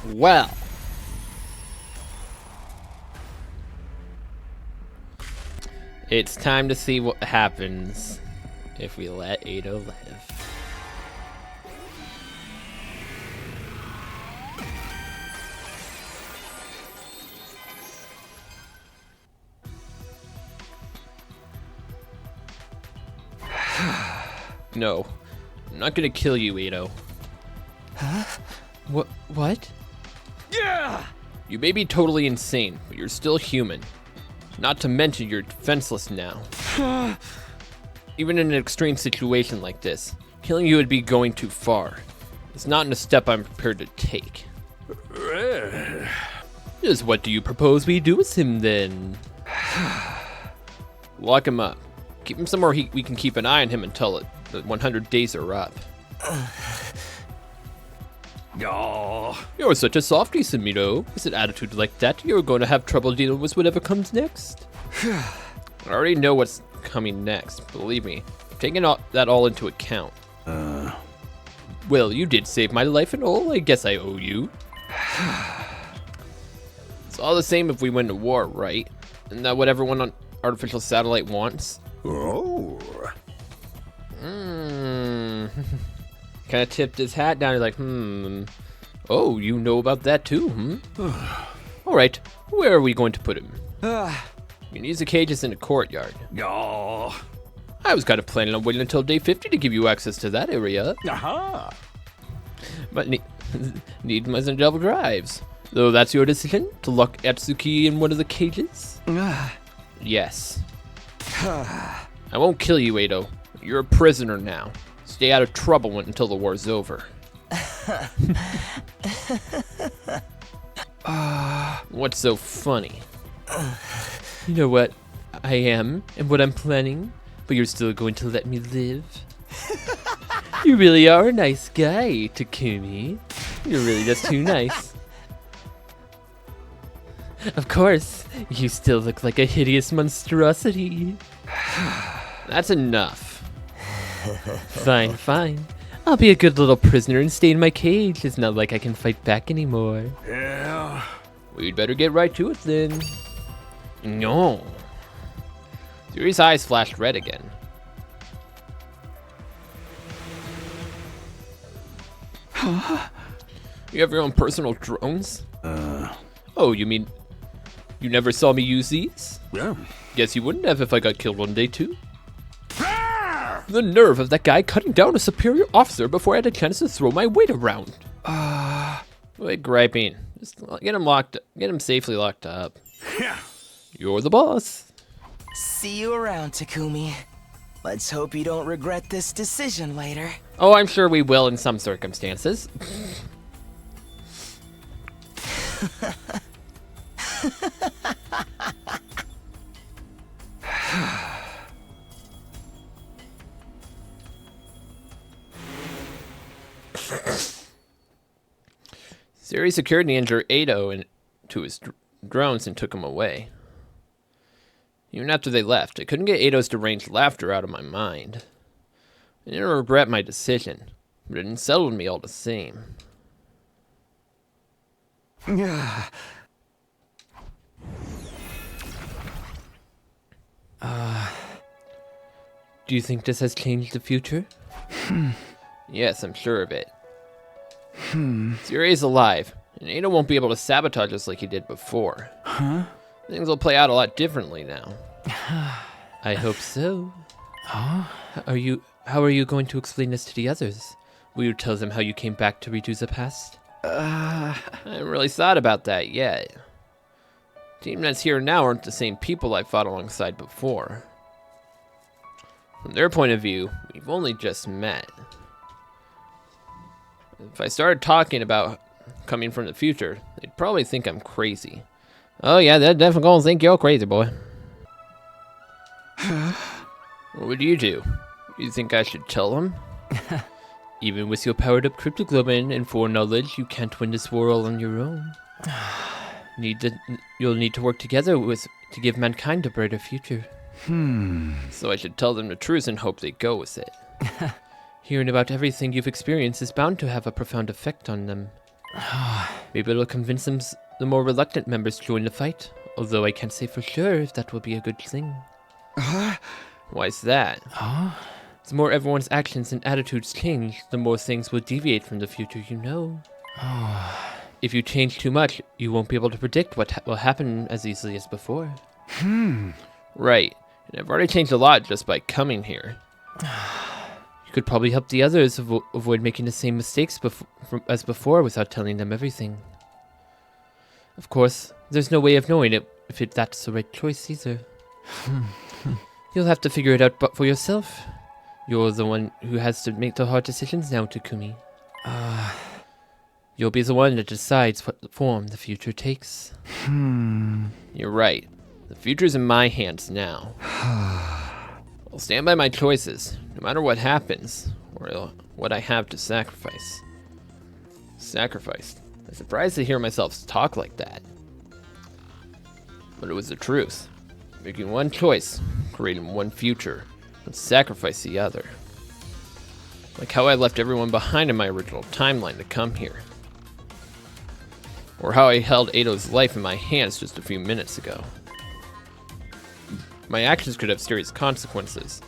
Well. It's time to see what happens if we let Ada live. No, I'm not gonna kill you, Ado. Huh? What? Yeah! You may be totally insane, but you're still human. Not to mention you're defenseless now. Even in an extreme situation like this, killing you would be going too far. It's not a step I'm prepared to take. Just what do you propose we do with him then? Lock him up. Keep him somewhere we can keep an eye on him until the 100 days are up. You're such a softy, Samito. With an attitude like that, you're going to have trouble dealing with whatever comes next. I already know what's coming next, believe me. I'm taking that all into account. Well, you did save my life and all. I guess I owe you. It's all the same if we went to war, right? Isn't that what everyone on Artificial Satellite wants? Oh. Kind of tipped his hat down. He's like, Oh, you know about that too, All right, where are we going to put him? You can use the cages in the courtyard. Oh. I was kind of planning on waiting until day 50 to give you access to that area. Aha. But need my double drives. Though that's your decision, to lock Atsuki in one of the cages? Yes. I won't kill you, Ado. You're a prisoner now. Stay out of trouble until the war's over. What's so funny? You know what I am and what I'm planning, but you're still going to let me live? You really are a nice guy, Takumi. You're really just too nice. Of course, you still look like a hideous monstrosity. That's enough. Fine. I'll be a good little prisoner and stay in my cage. It's not like I can fight back anymore. Yeah. We'd better get right to it then. No. Yuri's eyes flashed red again. You have your own personal drones? Oh, you mean you never saw me use these? Yeah. Guess you wouldn't have if I got killed on day 2. The nerve of that guy cutting down a superior officer before I had a chance to throw my weight around. Quit griping. Just get him safely locked up. Yeah. You're the boss. See you around, Takumi. Let's hope you don't regret this decision later. Oh, I'm sure we will in some circumstances. Siri secured the injured Ado into his drones and took him away. Even after they left, I couldn't get Ado's deranged laughter out of my mind. I didn't regret my decision, but it unsettled me all the same. Yeah. Do you think this has changed the future? Yes, I'm sure of it. Siri's alive, and Ada won't be able to sabotage us like he did before. Things will play out a lot differently now. I hope so. How are you going to explain this to the others? Will you tell them how you came back to redo the past? I haven't really thought about that yet. The team that's here now aren't the same people I fought alongside before. From their point of view, we've only just met. If I started talking about coming from the future, they'd probably think I'm crazy. Oh yeah, they're definitely gonna think you're crazy, boy. What would you do? You think I should tell them? Even with your powered up cryptoglobin and foreknowledge, you can't win this war all on your own. You'll need to work together to give mankind a brighter future. So I should tell them the truth and hope they go with it. Hearing about everything you've experienced is bound to have a profound effect on them. Maybe it'll convince the more reluctant members to join the fight, although I can't say for sure if that will be a good thing. Why's that? The more everyone's actions and attitudes change, the more things will deviate from the future you know. If you change too much, you won't be able to predict what will happen as easily as before. Right, and I've already changed a lot just by coming here. You could probably help the others avoid making the same mistakes as before without telling them everything. Of course, there's no way of knowing if that's the right choice either. You'll have to figure it out for yourself. You're the one who has to make the hard decisions now, Takumi. You'll be the one that decides what form the future takes. You're right. The future's in my hands now. I'll stand by my choices, no matter what happens, or what I have to sacrifice. Sacrifice. I'm surprised to hear myself talk like that. But it was the truth. Making one choice, creating one future, and sacrifice the other. Like how I left everyone behind in my original timeline to come here. Or how I held Eido's life in my hands just a few minutes ago. My actions could have serious consequences.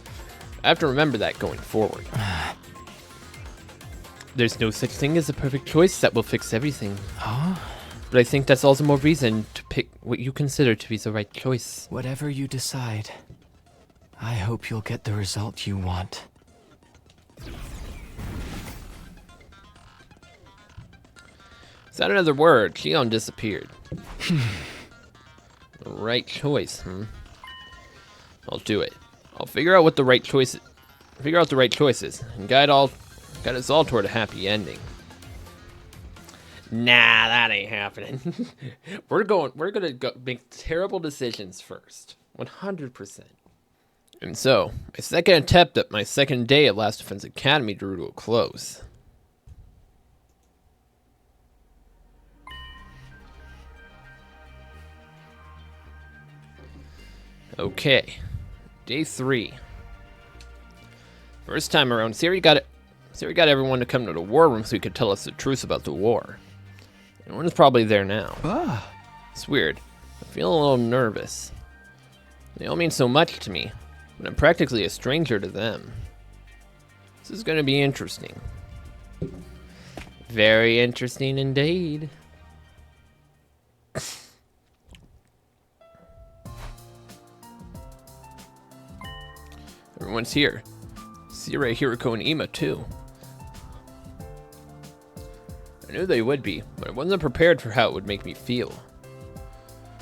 I have to remember that going forward. There's no such thing as a perfect choice that will fix everything. But I think that's all the more reason to pick what you consider to be the right choice. Whatever you decide, I hope you'll get the result you want. Without another word, Shion disappeared. The right choice, I'll do it. I'll figure out what the right choice. Figure out the right choices and guide us all toward a happy ending. Nah, that ain't happening. We're gonna go make terrible decisions first, 100%. And so, my second attempt at my second day at Last Defense Academy drew to a close. Okay, day 3. First time around, Siri got everyone to come to the war room so he could tell us the truth about the war. Everyone's probably there now. It's weird. I feel a little nervous. They all mean so much to me, but I'm practically a stranger to them. This is going to be interesting. Very interesting indeed. Everyone's here. Sirei, Hiriko, and Ima, too. I knew they would be, but I wasn't prepared for how it would make me feel.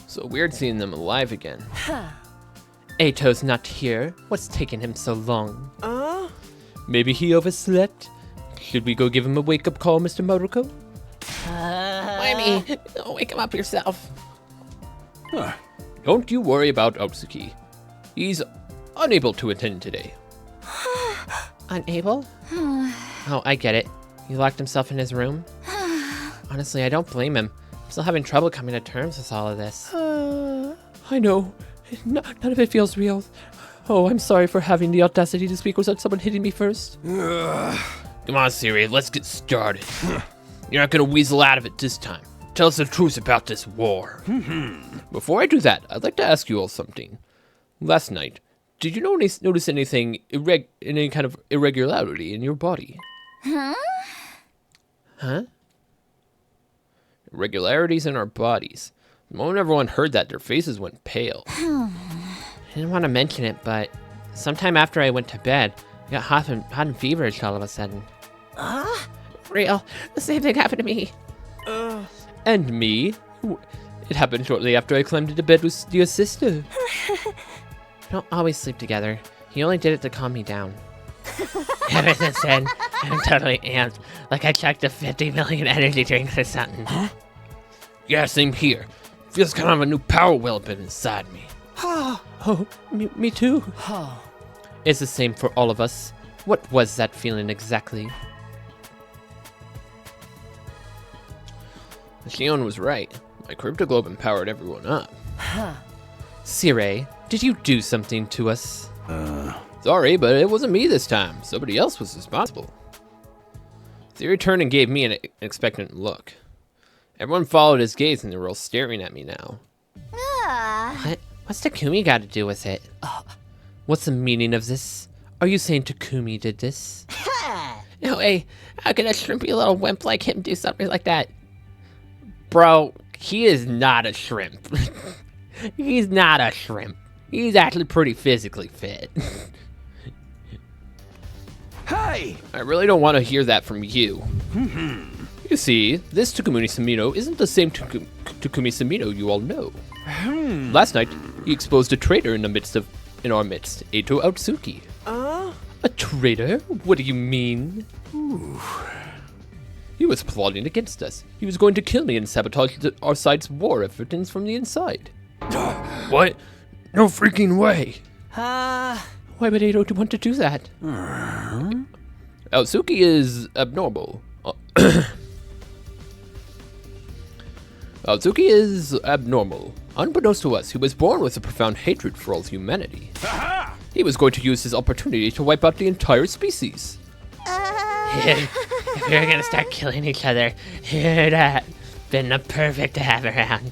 So weird seeing them alive again. Eito's not here. What's taking him so long? Maybe he overslept? Should we go give him a wake-up call, Mr. Maruko? Why me? Wake him up yourself. Don't you worry about Otsuki. He's unable to attend today. Unable? Oh, I get it. He locked himself in his room? Honestly, I don't blame him. I'm still having trouble coming to terms with all of this. I know. None of it feels real. Oh, I'm sorry for having the audacity to speak without someone hitting me first. Come on, Siri, let's get started. You're not gonna weasel out of it this time. Tell us the truth about this war. Before I do that, I'd like to ask you all something. Last night, did you notice anything, any kind of irregularity in your body? Huh? Irregularities in our bodies. The moment everyone heard that, their faces went pale. I didn't want to mention it, but sometime after I went to bed, I got hot and feverish all of a sudden. Real. The same thing happened to me. And me? It happened shortly after I climbed into bed with your sister. We don't always sleep together. He only did it to calm me down. Ever since then, I'm totally amped. Like I chucked a 50 million energy drinks or something. Yeah, same here. Feels kind of a new power well been inside me. Oh, me too. It's the same for all of us. What was that feeling exactly? Shion was right. My cryptoglobe empowered everyone up. Sirei, did you do something to us? Sorry, but it wasn't me this time. Somebody else was responsible. Theory turned and gave me an expectant look. Everyone followed his gaze and they were all staring at me now. What's Takumi got to do with it? What's the meaning of this? Are you saying Takumi did this? No way. How can a shrimpy little wimp like him do something like that? Bro, he is not a shrimp. He's not a shrimp. He's actually pretty physically fit. Hey! I really don't want to hear that from you. You see, this Takumi Samino isn't the same Takumi Samino you all know. Last night, he exposed a traitor in our midst, Eito Otsuki. A traitor? What do you mean? He was plotting against us. He was going to kill me and sabotage our side's war efforts from the inside. What? No freaking way. Why would Eito want to do that? Otsuki is abnormal. Otsuki is abnormal. Unbeknownst to us, he was born with a profound hatred for all humanity. He was going to use his opportunity to wipe out the entire species. If we were gonna start killing each other, it would have been the perfect to have around.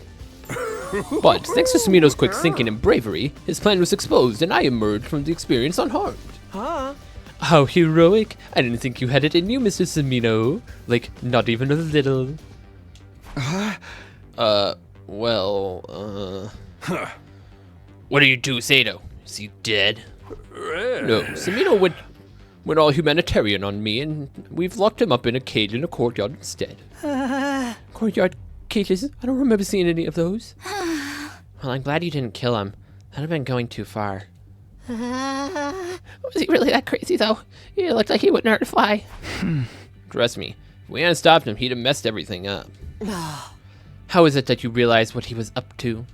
But thanks to Samino's quick thinking and bravery, his plan was exposed and I emerged from the experience unharmed. How heroic. I didn't think you had it in you, Mr. Samino. Like, not even a little. What do you do, Sato? Is he dead? No, Samino went all humanitarian on me, and we've locked him up in a cage in a courtyard instead. Courtyard cages? I don't remember seeing any of those. Well, I'm glad you didn't kill him. That'd have been going too far. Was he really that crazy, though? He looked like he wouldn't hurt a fly. Trust me, if we hadn't stopped him, he'd have messed everything up. How is it that you realize what he was up to?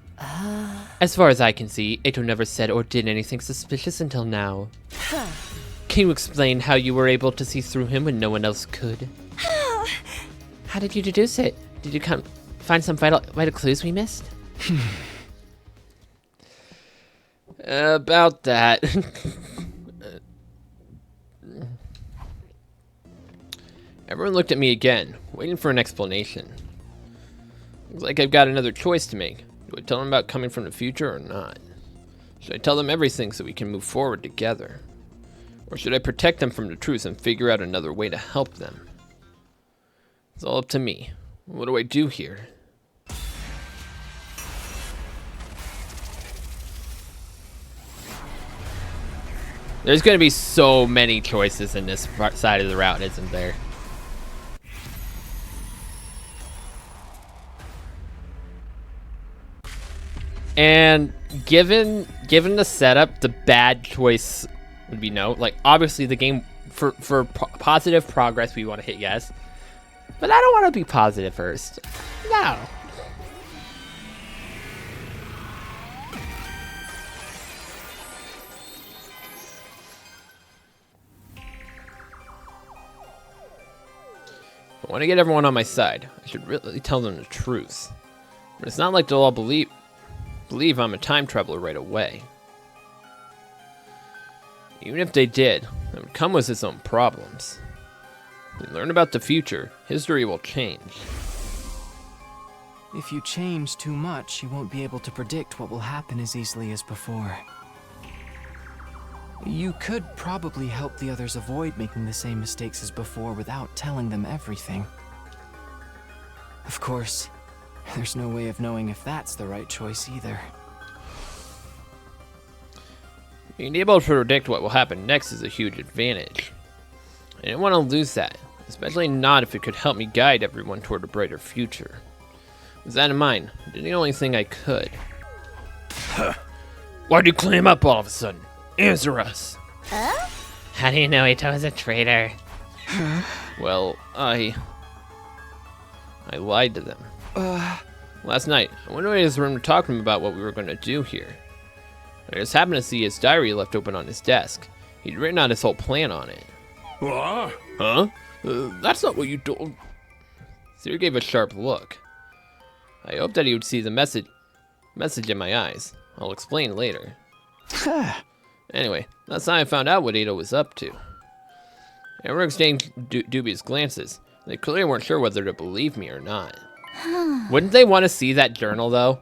As far as I can see, Eito never said or did anything suspicious until now. Can you explain how you were able to see through him when no one else could? How did you deduce it? Did you find some vital clues we missed? About that. Everyone looked at me again, waiting for an explanation. Looks like I've got another choice to make. Do I tell them about coming from the future or not? Should I tell them everything so we can move forward together? Or should I protect them from the truth and figure out another way to help them? It's all up to me. What do I do here? There's gonna be so many choices in this side of the route, isn't there? And given the setup, the bad choice would be no. Like, obviously the game, for positive progress, we want to hit yes. But I don't want to be positive first. No. I want to get everyone on my side. I should really tell them the truth. But it's not like they'll all believe I'm a time traveler right away. Even if they did, it would come with its own problems. When we learn about the future, history will change. If you change too much, you won't be able to predict what will happen as easily as before. You could probably help the others avoid making the same mistakes as before without telling them everything. Of course, there's no way of knowing if that's the right choice either. Being able to predict what will happen next is a huge advantage. I didn't want to lose that, especially not if it could help me guide everyone toward a brighter future. With that in mind, I did the only thing I could. Why'd you clam up all of a sudden? Answer us! How do you know Eito is a traitor? Well, I lied to them. Last night, I went away to his room to talk to him about what we were going to do here. I just happened to see his diary left open on his desk. He'd written out his whole plan on it. What? Huh? That's not what you told... Siri gave a sharp look. I hoped that he would see the message in my eyes. I'll explain later. Anyway, last time I found out what Ada was up to. Everyone exchanged dubious glances. They clearly weren't sure whether to believe me or not. Wouldn't they want to see that journal, though?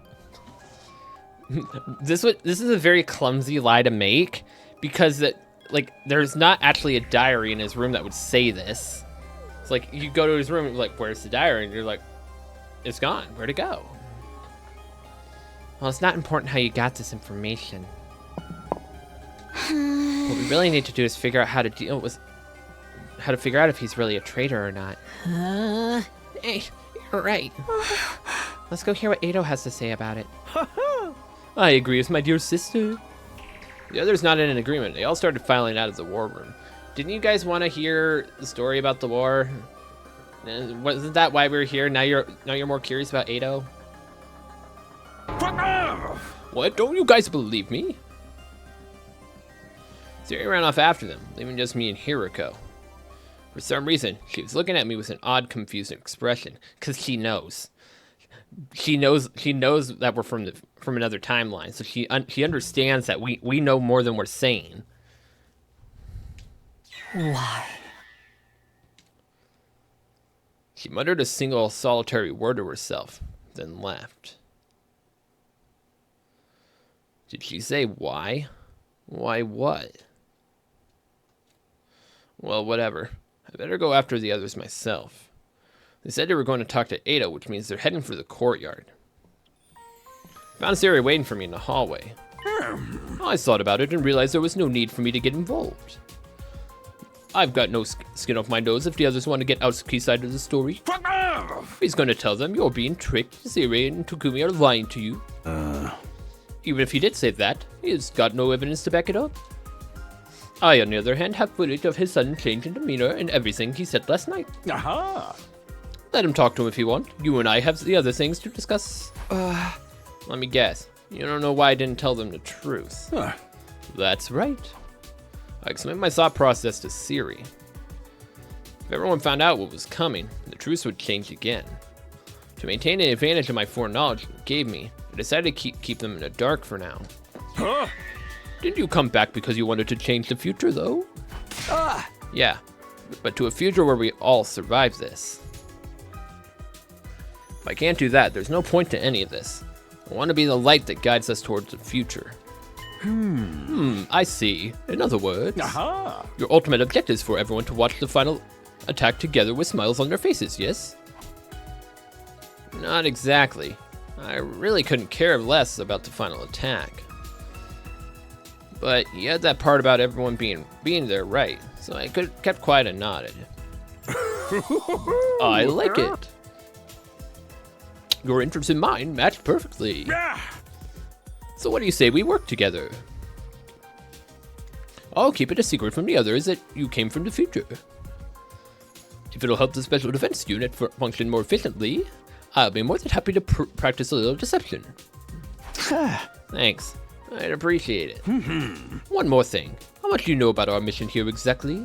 This is a very clumsy lie to make, because there's not actually a diary in his room that would say this. It's like, you go to his room and you're like, where's the diary? And you're like, it's gone. Where'd it go? Well, it's not important how you got this information. What we really need to do is figure out how to figure out if he's really a traitor or not. Hey, you're right. Let's go hear what Ado has to say about it. I agree with my dear sister. The others nodded in agreement. They all started filing out of the war room. Didn't you guys want to hear the story about the war? Wasn't that why we were here? Now you're more curious about Ado? What? Don't you guys believe me? Siri ran off after them, leaving just me and Hiroko. For some reason, she was looking at me with an odd, confused expression, because she knows. She knows that we're from another timeline, so she understands that we know more than we're saying. Why? She muttered a single solitary word to herself, then left. Did she say why? Why what? Well, whatever. I better go after the others myself. They said they were going to talk to Ada, which means they're heading for the courtyard. Found Siri waiting for me in the hallway. I thought about it and realized there was no need for me to get involved. I've got no skin off my nose if the others want to get Aosuki's side of the story. He's going to tell them you're being tricked. Siri and Takumi are lying to you. Even if he did say that, he's got no evidence to back it up. I, on the other hand, have footage of his sudden change in demeanor and everything he said last night. Aha! Let him talk to him if you want. You and I have the other things to discuss. Let me guess. You don't know why I didn't tell them the truth. That's right. I explained my thought process to Siri. If everyone found out what was coming, the truth would change again. To maintain the advantage of my foreknowledge it gave me, I decided to keep them in the dark for now. Didn't you come back because you wanted to change the future, though? Yeah, but to a future where we all survive this. If I can't do that, there's no point to any of this. I want to be the light that guides us towards the future. I see. In other words, your ultimate objective is for everyone to watch the final attack together with smiles on their faces, yes? Not exactly. I really couldn't care less about the final attack. But you had that part about everyone being there right, so I kept quiet and nodded. I like it. Your interests and mine match perfectly. So what do you say we work together? I'll keep it a secret from the others that you came from the future. If it'll help the Special Defense Unit function more efficiently, I'll be more than happy to practice a little deception. Thanks. I'd appreciate it. One more thing. How much do you know about our mission here exactly?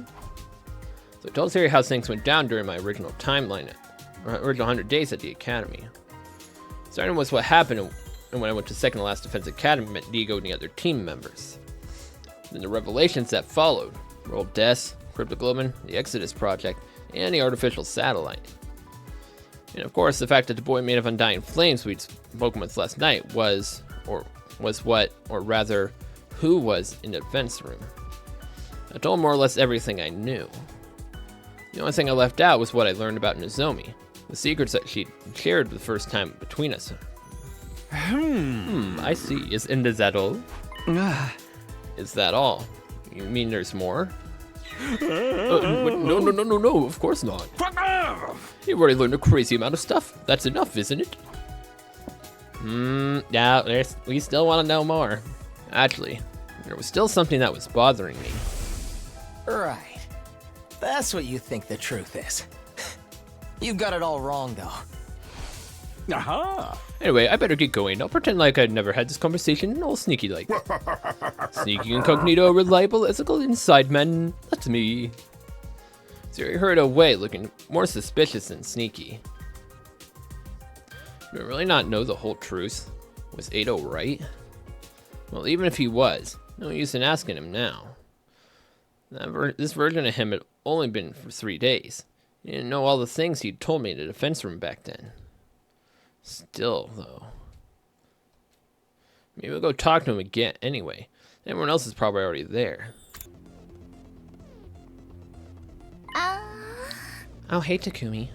So I told Siri how things went down during my original timeline, original 100 days at the Academy. Starting with what happened and when I went to second to last Defense Academy met Diego and the other team members. Then the revelations that followed. World Deaths, Cryptoglobin, the Exodus Project, and the artificial satellite. And of course, the fact that the boy made of undying flames we'd spoken with last night was what, or rather, who was in the defense room. I told him more or less everything I knew. The only thing I left out was what I learned about Nozomi, the secrets that she shared the first time between us. I see. Is that all? Is that all? You mean there's more? No, of course not. You've already learned a crazy amount of stuff. That's enough, isn't it? Yeah, we still want to know more. Actually, there was still something that was bothering me. Right. That's what you think the truth is. You got it all wrong, though. Anyway, I better get going. I'll pretend like I'd never had this conversation, all sneaky-like. Sneaky, incognito, reliable, ethical, inside man. That's me. Siri hurried away, looking more suspicious than sneaky. Do I really not know the whole truth? Was Ado right? Well, even if he was, no use in asking him now. This version of him had only been for 3 days. He didn't know all the things he'd told me in the defense room back then. Still, though. Maybe we'll go talk to him again anyway. Everyone else is probably already there. Oh, hey, Takumi.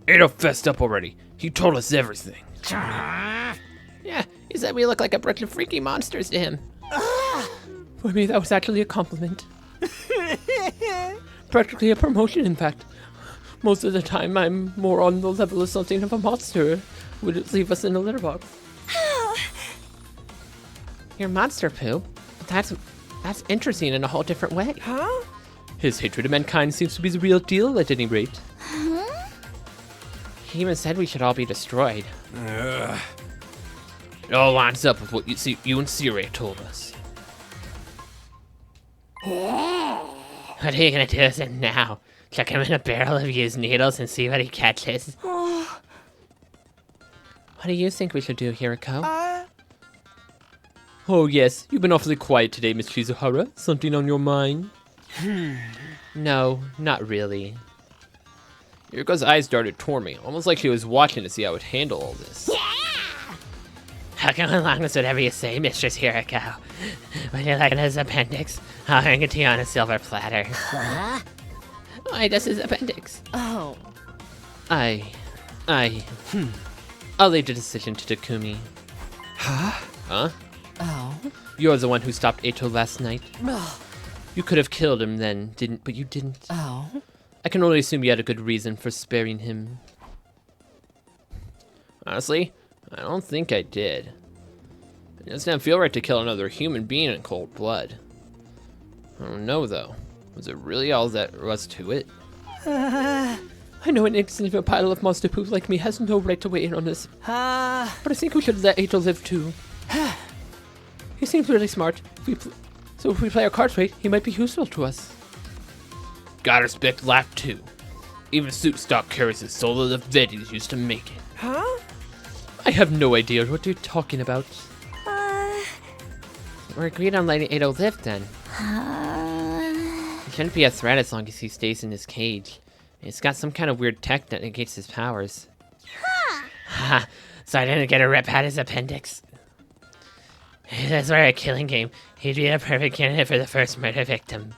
Edo fessed up already. He told us everything. Yeah, he said we look like a bunch of freaky monsters to him. For me, that was actually a compliment. Practically a promotion, in fact. Most of the time, I'm more on the level of something of a monster. Would it leave us in a litter box? Your monster poop? That's interesting in a whole different way. Huh? His hatred of mankind seems to be the real deal, at any rate. He even said we should all be destroyed. It all lines up with what you and Siri told us. What are you gonna do with it now? Chuck him in a barrel of used needles and see what he catches? What do you think we should do, Hiriko? Oh yes, you've been awfully quiet today, Miss Shizuhara. Something on your mind? No, not really. Hiriko's eyes darted toward me, almost like she was watching to see how I would handle all this. I'll go along with whatever you say, Mistress Hiriko. Would you like his appendix? I'll hang it to you on a silver platter. Why, that's his appendix. Oh. I'll leave the decision to Takumi. Huh? Oh. You're the one who stopped Eito last night. You could have killed him then, but you didn't. Oh. I can only assume you had a good reason for sparing him. Honestly, I don't think I did. It doesn't feel right to kill another human being in cold blood. I don't know, though. Was it really all that was to it? I know an insignificant pile of monster poop like me has no right to weigh in on this. But I think we should let Eito live, too. He seems really smart. So if we play our cards right, he might be useful to us. Gotta respect life, too. Even soup stock carries the soul of the veggies used to make it. Huh? I have no idea what you're talking about. We're agreed on letting Eito live, then. He shouldn't be a threat as long as he stays in his cage. It's got some kind of weird tech that negates his powers. Ha! So I didn't get a rip out his appendix. If this were a killing game, he'd be a perfect candidate for the first murder victim.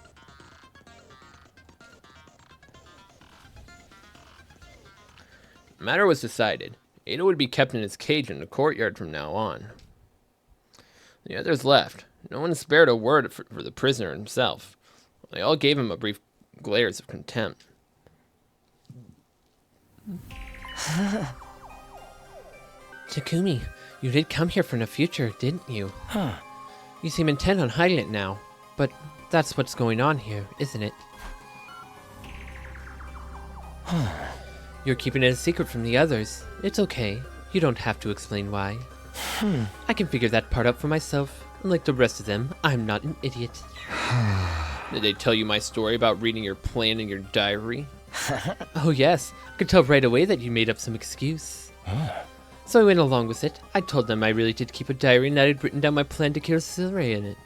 The matter was decided. Eito would be kept in his cage in the courtyard from now on. The others left. No one spared a word for the prisoner himself. They all gave him a brief glares of contempt. Takumi, you did come here from the future, didn't you? Huh. You seem intent on hiding it now, but that's what's going on here, isn't it? You're keeping it a secret from the others. It's okay. You don't have to explain why. I can figure that part out for myself. Unlike the rest of them, I'm not an idiot. Did they tell you my story about reading your plan in your diary? Oh yes, I could tell right away that you made up some excuse. So I went along with it. I told them I really did keep a diary and that I'd written down my plan to kill Silray in it.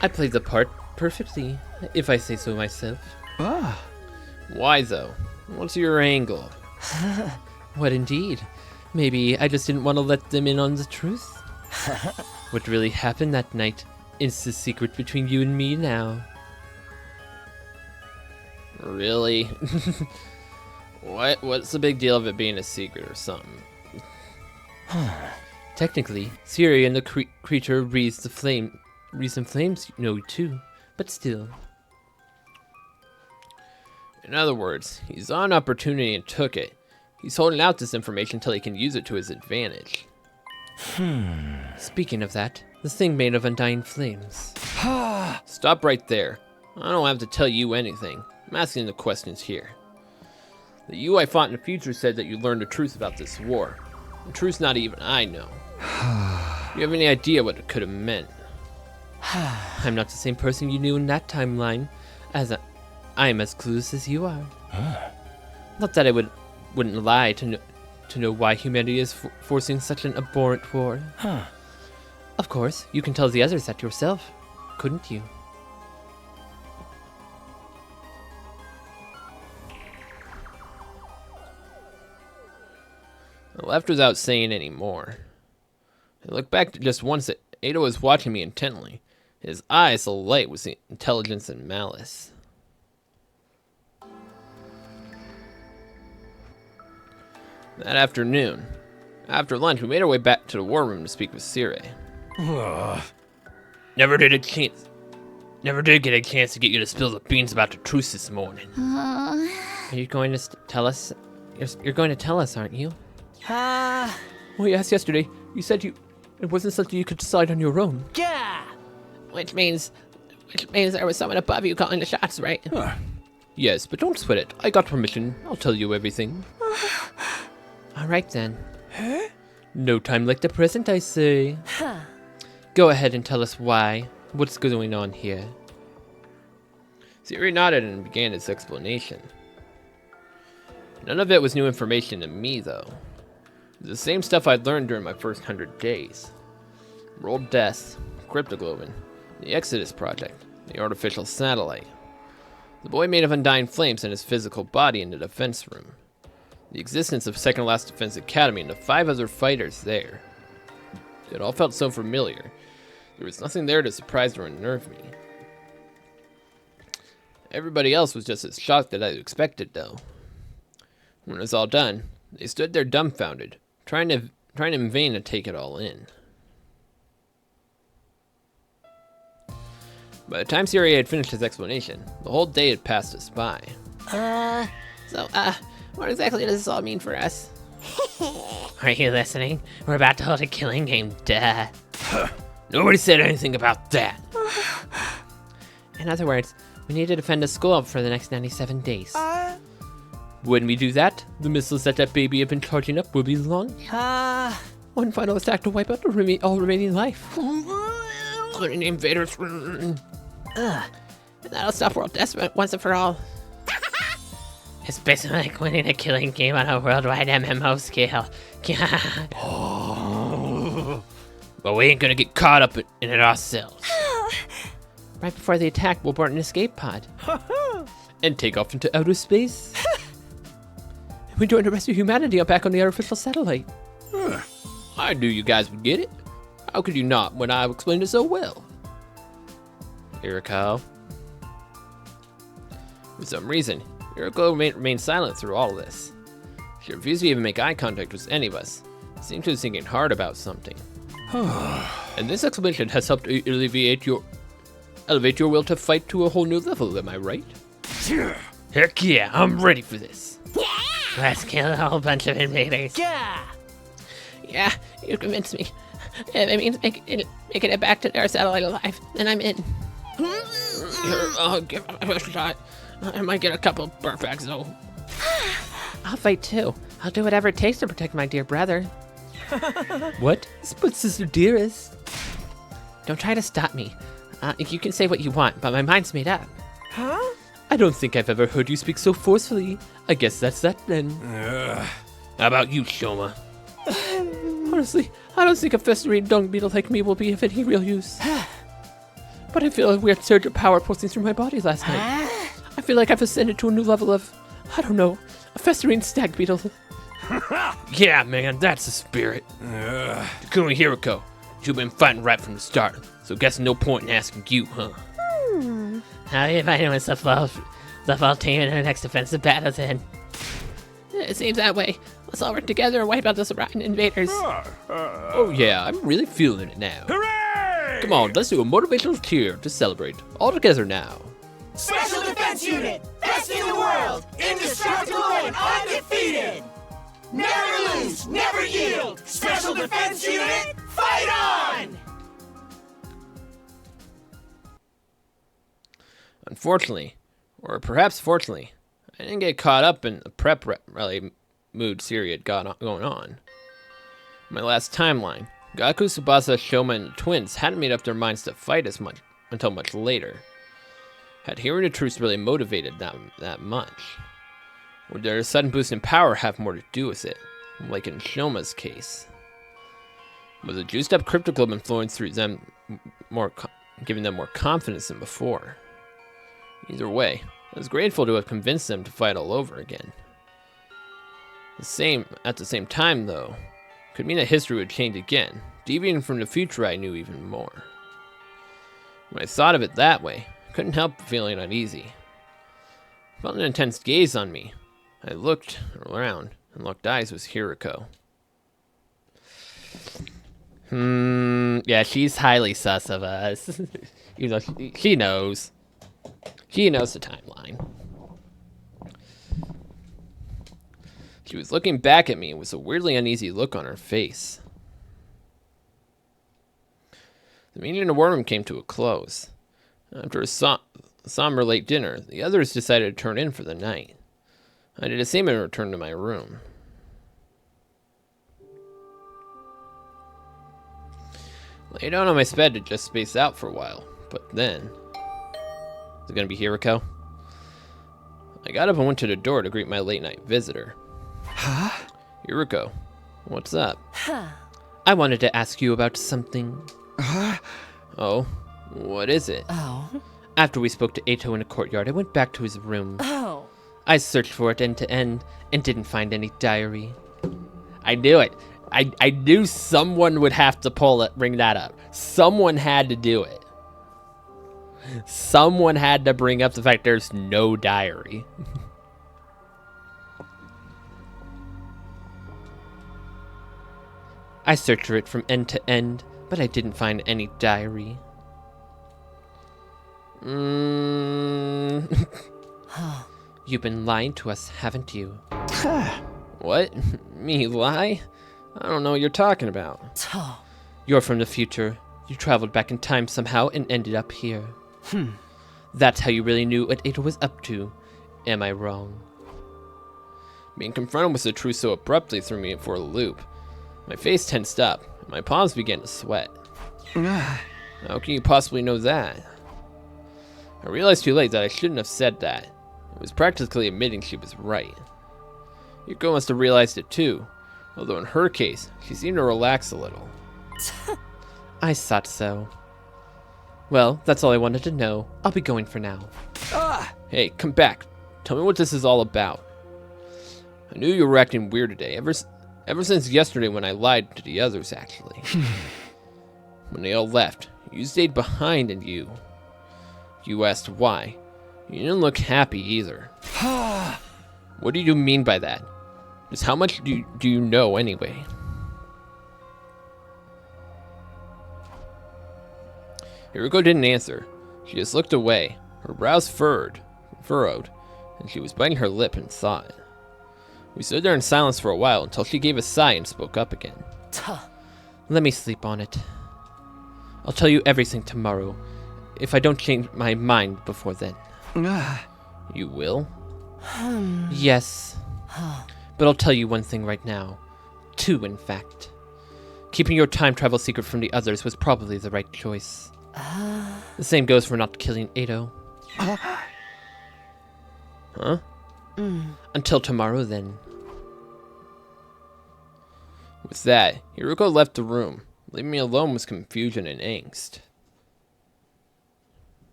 I played the part perfectly, if I say so myself. Why though? What's your angle? What indeed? Maybe I just didn't want to let them in on the truth. What really happened that night is the secret between you and me now. Really? What's the big deal of it being a secret or something? Technically, Siri and the creature breathes some flames, you know, too. But still. In other words, he saw an opportunity and took it. He's holding out this information until he can use it to his advantage. Speaking of that, the thing made of undying flames. Stop right there. I don't have to tell you anything. I'm asking the questions here. The you I fought in the future said that you learned the truth about this war. The truth's not even I know. Do you have any idea what it could have meant? I'm not the same person you knew in that timeline, as I am as clueless as you are. Not that I wouldn't lie to know why humanity is forcing such an abhorrent war. Of course, you can tell the others that yourself, couldn't you? I left without saying any more. I looked back just once at Ada was watching me intently, his eyes alight with intelligence and malice. That afternoon, after lunch, we made our way back to the war room to speak with Sire. Never did get a chance to get you to spill the beans about the truce this morning. Are you going to tell us? You're going to tell us, aren't you? Well, yes, yesterday. You said it wasn't something you could decide on your own. Yeah! Which means there was someone above you calling the shots, right? Yes, but don't sweat it. I got permission. I'll tell you everything. All right, then. No time like the present, I say. Go ahead and tell us why. What's going on here? Siri nodded and began its explanation. None of it was new information to me, though. It was the same stuff I'd learned during my first 100 days. World deaths, cryptoglobin, the Exodus Project, the artificial satellite. The boy made of undying flames in his physical body in the defense room. The existence of Second Last Defense Academy and the 5 other fighters there. It all felt so familiar. There was nothing there to surprise or unnerve me. Everybody else was just as shocked as I expected, though. When it was all done, they stood there dumbfounded, trying in vain to take it all in. By the time Siri had finished his explanation, the whole day had passed us by. What exactly does this all mean for us? Are you listening? We're about to hold a killing game, duh. Nobody said anything about that. In other words, we need to defend the school for the next 97 days. When we do that, the missiles that baby have been charging up will be launched. One final attack to wipe out all remaining life. Including the invaders. And that'll stop world deaths once and for all. It's basically like winning a killing game on a worldwide MMO scale. But we ain't gonna get caught up in it ourselves. Right before the attack, we'll board an escape pod. And take off into outer space. We join to rescue humanity back on the artificial satellite. I knew you guys would get it. How could you not when I explained it so well? Iriko. For some reason, Iriko remained silent through all of this. She refused to even make eye contact with any of us. Seemed to be thinking hard about something. And this explanation has helped elevate your will to fight to a whole new level, am I right? Heck yeah, I'm ready for this. Let's kill a whole bunch of invaders. Yeah, you convinced me. If it means making it back to their satellite alive, then I'm in. I'll give it a shot. I might get a couple burp bags though. I'll fight too. I'll do whatever it takes to protect my dear brother. What? But Sister Dearest. Don't try to stop me. You can say what you want, but my mind's made up. Huh? I don't think I've ever heard you speak so forcefully. I guess that's that then. How about you, Shoma? Honestly, I don't think a festering dung beetle like me will be of any real use. But I feel a weird surge of power pulsing through my body last night. I feel like I've ascended to a new level of, I don't know, a festering stag beetle. Yeah, man, that's the spirit. Takumi Hiriko, you've been fighting right from the start, so guess no point in asking you, huh? How are you fighting with the full team in the next defensive battle then? It seems that way. Let's all work together and wipe out those rotten invaders. Oh yeah, I'm really feeling it now. Hooray! Come on, let's do a motivational cheer to celebrate. All together now. Special Defense Unit, best in the world, indestructible and undefeated. Never lose, never yield. Special Defense Unit, fight on! Unfortunately, or perhaps fortunately, I didn't get caught up in the prep rally mood Siri had going on. My last timeline, Gaku, Tsubasa, Shoma, and the twins hadn't made up their minds to fight as much until much later. Had hearing the truth really motivated them that much? Would their sudden boost in power have more to do with it, like in Shoma's case? Was a juiced-up Crypto Club influence through them giving them more confidence than before? Either way, I was grateful to have convinced them to fight all over again. At the same time, though, could mean that history would change again, deviating from the future I knew even more. When I thought of it that way, I couldn't help feeling uneasy. I felt an intense gaze on me. I looked around, and locked eyes with Hiroko. Yeah, she's highly sus of us. You know, she knows. She knows the timeline. She was looking back at me with a weirdly uneasy look on her face. The meeting in the war room came to a close. After a somber late dinner, the others decided to turn in for the night. I did the same and returned to my room. Lay down on my bed to just space out for a while, but then... Is it gonna be Hiroko? I got up and went to the door to greet my late night visitor. Huh? Hiroko, what's up? I wanted to ask you about something. Oh, what is it? Oh. After we spoke to Eito in the courtyard, I went back to his room. Oh. I searched for it end to end and didn't find any diary. I knew it. I knew someone would have to bring that up. Someone had to do it. Someone had to bring up the fact there's no diary. I searched for it from end to end, but I didn't find any diary. You've been lying to us, haven't you? What? Me lie? I don't know what you're talking about. You're from the future. You traveled back in time somehow and ended up here. That's how you really knew what Eito was up to. Am I wrong? Being confronted with the truth so abruptly threw me for a loop. My face tensed up, and my palms began to sweat. How can you possibly know that? I realized too late that I shouldn't have said that. It was practically admitting she was right. Yuko must have realized it too, although in her case, she seemed to relax a little. I thought so. Well, that's all I wanted to know. I'll be going for now. Hey, come back. Tell me what this is all about. I knew you were acting weird today, ever since yesterday when I lied to the others, actually. When they all left, you stayed behind and you asked why. You didn't look happy either. What do you mean by that? Just how much do you know anyway? Hiroko didn't answer. She just looked away, her brows furrowed, and she was biting her lip in thought. We stood there in silence for a while until she gave a sigh and spoke up again. Let me sleep on it. I'll tell you everything tomorrow, if I don't change my mind before then. You will? Yes. But I'll tell you one thing right now. Two, in fact. Keeping your time travel secret from the others was probably the right choice. The same goes for not killing Eito. Huh? Until tomorrow, then. With that, Hiroko left the room, leaving me alone with confusion and angst.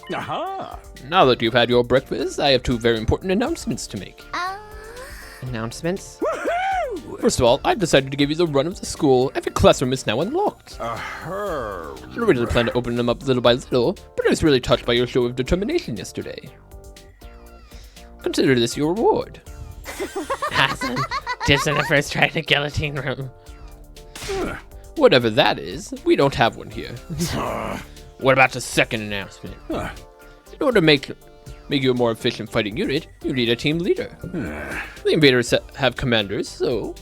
Now that you've had your breakfast, I have two very important announcements to make. Announcements? First of all, I've decided to give you the run of the school. Every classroom is now unlocked. I originally planned to open them up little by little, but I was really touched by your show of determination yesterday. Consider this your reward. Awesome. Tips in the first try to guillotine room. Whatever that is, we don't have one here. What about the second announcement? In order to make you a more efficient fighting unit, you need a team leader. The invaders have commanders, so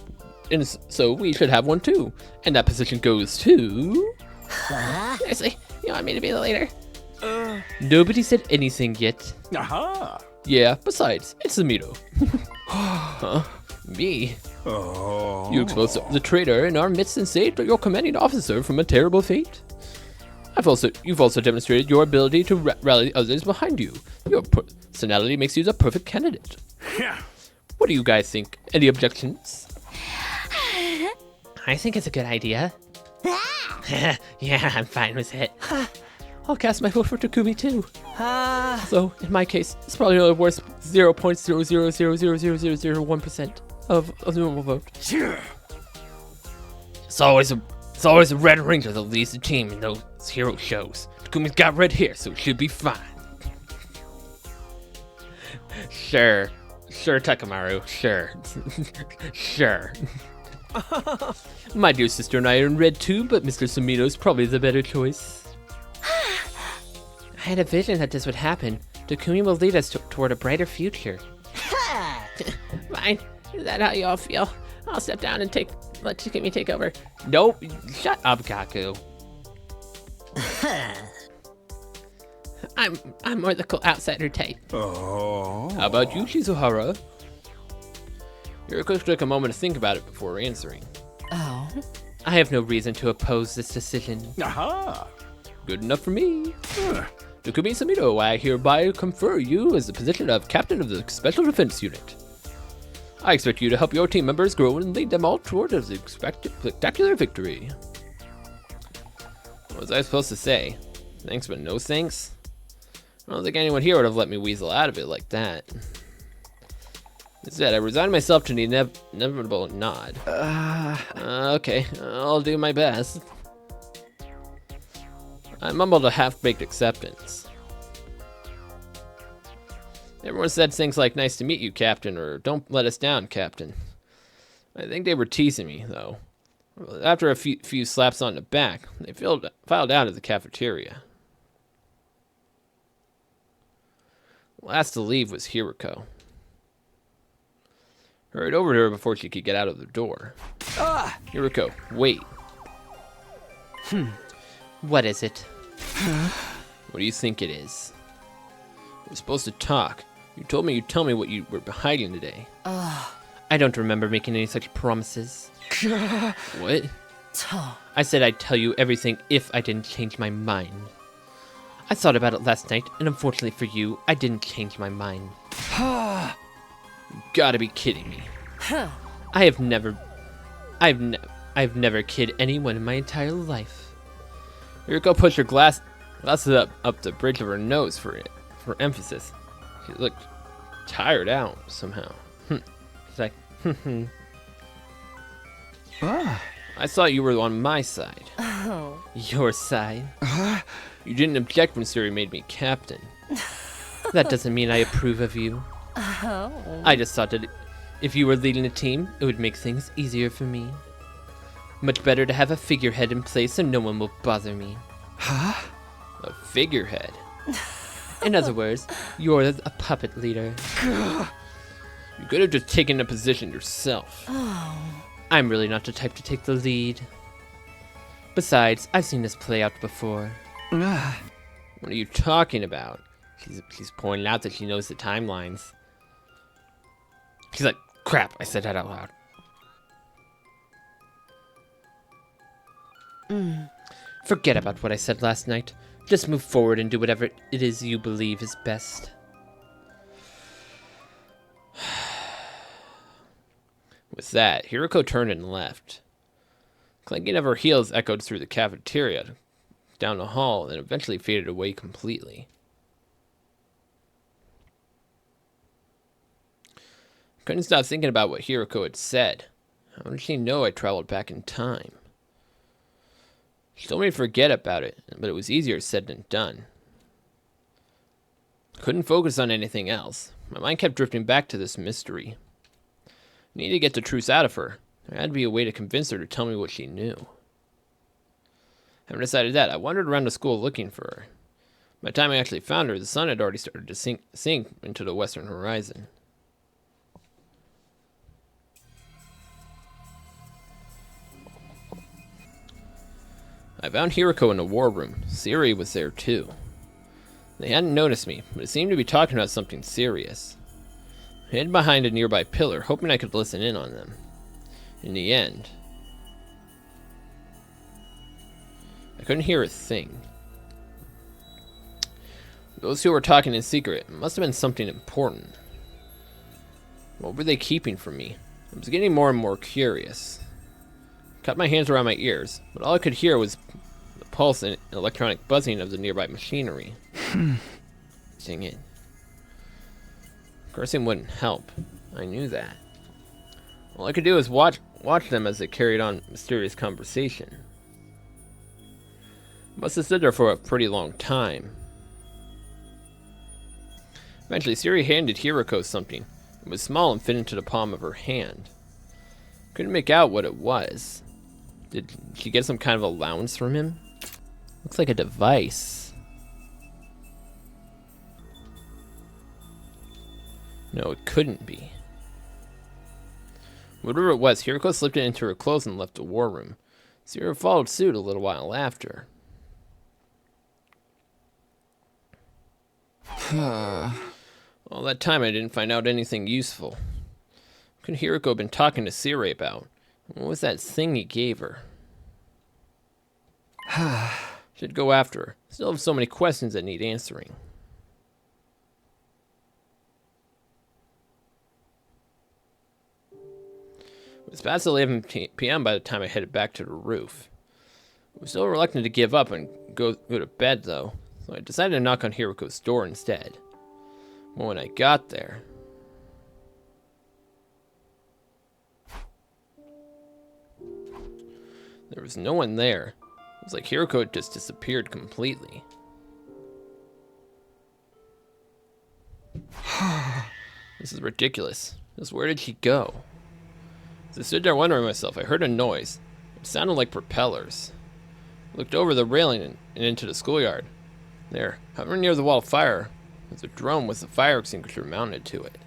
we should have one too. And that position goes to... Seriously, you want me to be the leader? Nobody said anything yet. Yeah, besides, it's Amito. Huh? Me? You exposed the traitor in our midst and saved your commanding officer from a terrible fate. You've also demonstrated your ability to rally others behind you. Your personality makes you the perfect candidate. What do you guys think? Any objections? I think it's a good idea. Yeah, I'm fine with it. I'll cast my vote for Takumi too. So, in my case, it's probably only worth 0.0000001% of a normal vote. It's always a Red Ranger that leads the team in those hero shows. Takumi's got red hair, so it should be fine. Sure, Takamaru, sure. Sure. My dear sister and I are in red too, but Mr. Sumito's probably the better choice. I had a vision that this would happen. Takumi will lead us toward a brighter future. Fine. Is that how you all feel? I'll step down and let Takumi take over. Nope, shut up, Kaku. I'm more the cool outsider type. How about you, Shizuhara? Hiroko took a moment to think about it before answering. Oh. I have no reason to oppose this decision. Aha! Good enough for me. Takumi Sumito, I hereby confer you as the position of Captain of the Special Defense Unit. I expect you to help your team members grow and lead them all toward a spectacular victory. What was I supposed to say? Thanks but no thanks? I don't think anyone here would have let me weasel out of it like that. Instead, I resigned myself to the inevitable nod. Okay, I'll do my best. I mumbled a half-baked acceptance. Everyone said things like, "Nice to meet you, Captain," or "Don't let us down, Captain." I think they were teasing me, though. After a few slaps on the back, they filed out of the cafeteria. Last to leave was Hiroko. Hurried over to her before she could get out of the door. Hiroko, wait. What is it? What do you think it is? We're supposed to talk. You told me you'd tell me what you were hiding today. I don't remember making any such promises. What? I said I'd tell you everything if I didn't change my mind. I thought about it last night, and unfortunately for you, I didn't change my mind. You gotta be kidding me. I've never kid anyone in my entire life. Hiroko pushed her glasses up the bridge of her nose for emphasis. She looked tired out somehow. She's like, I thought you were on my side. Your side? You didn't object when Suri made me captain. That doesn't mean I approve of you. I just thought that if you were leading a team, it would make things easier for me. Much better to have a figurehead in place so no one will bother me. A figurehead? In other words, you're a puppet leader. You could have just taken a position yourself. I'm really not the type to take the lead. Besides, I've seen this play out before. What are you talking about? She's pointing out that she knows the timelines. She's like, crap, I said that out loud. Forget about what I said last night. Just move forward and do whatever it is you believe is best. With that, Hiroko turned and left. Clanking of her heels echoed through the cafeteria, down the hall, and eventually faded away completely. Couldn't stop thinking about what Hiroko had said. How did she know I traveled back in time? She told me to forget about it, but it was easier said than done. Couldn't focus on anything else. My mind kept drifting back to this mystery. I needed to get the truth out of her. There had to be a way to convince her to tell me what she knew. Having decided that, I wandered around the school looking for her. By the time I actually found her, the sun had already started to sink into the western horizon. I found Hiroko in the war room. Siri was there too. They hadn't noticed me, but it seemed to be talking about something serious. I hid behind a nearby pillar, hoping I could listen in on them. In the end, I couldn't hear a thing. Those who were talking in secret, it must have been something important. What were they keeping from me? I was getting more and more curious. I cut my hands around my ears, but all I could hear was the pulse and electronic buzzing of the nearby machinery. Dang it. Cursing wouldn't help. I knew that. All I could do was watch them as they carried on mysterious conversation. I must have stood there for a pretty long time. Eventually, Siri handed Hiroko something. It was small and fit into the palm of her hand. Couldn't make out what it was. Did she get some kind of allowance from him? Looks like a device. No, it couldn't be. Whatever it was, Hiroko slipped it into her clothes and left the war room. Siri followed suit a little while after. All that time I didn't find out anything useful. What could Hiroko have been talking to Siri about? What was that thing he gave her? Should go after her. Still have so many questions that need answering. It was past 11 p.m. by the time I headed back to the roof. I was still reluctant to give up and go to bed, though, so I decided to knock on Hiroko's door instead. But when I got there... there was no one there. It was like Hiroko had just disappeared completely. This is ridiculous. Just where did she go? As I stood there wondering myself, I heard a noise. It sounded like propellers. I looked over the railing and into the schoolyard. There, hovering near the wall of fire, was a drone with a fire extinguisher mounted to it.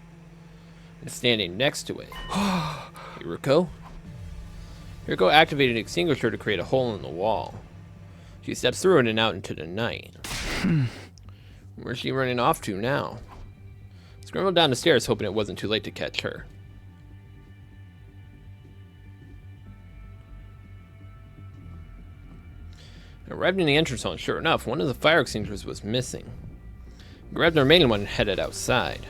And standing next to it. Hiroko? Hiroko activated an extinguisher to create a hole in the wall. She steps through it and out into the night. Where's she running off to now? I scrambled down the stairs, hoping it wasn't too late to catch her. I arrived in the entrance hall, and sure enough, one of the fire extinguishers was missing. I grabbed the remaining one and headed outside.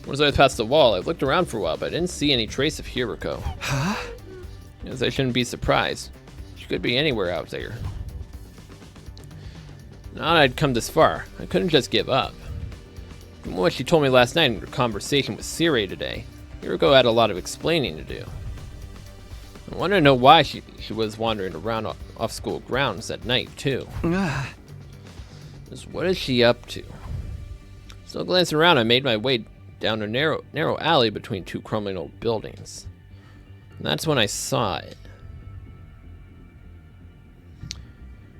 Once I was past the wall, I looked around for a while, but I didn't see any trace of Hiroko. Huh? As I shouldn't be surprised. She could be anywhere out there. Now that I'd come this far, I couldn't just give up. From what she told me last night in her conversation with Siri today, Hiroko had a lot of explaining to do. I wanted to know why she was wandering around off school grounds at night, too. Just what is she up to? Still glancing around, I made my way down a narrow alley between two crumbling old buildings. And that's when I saw it.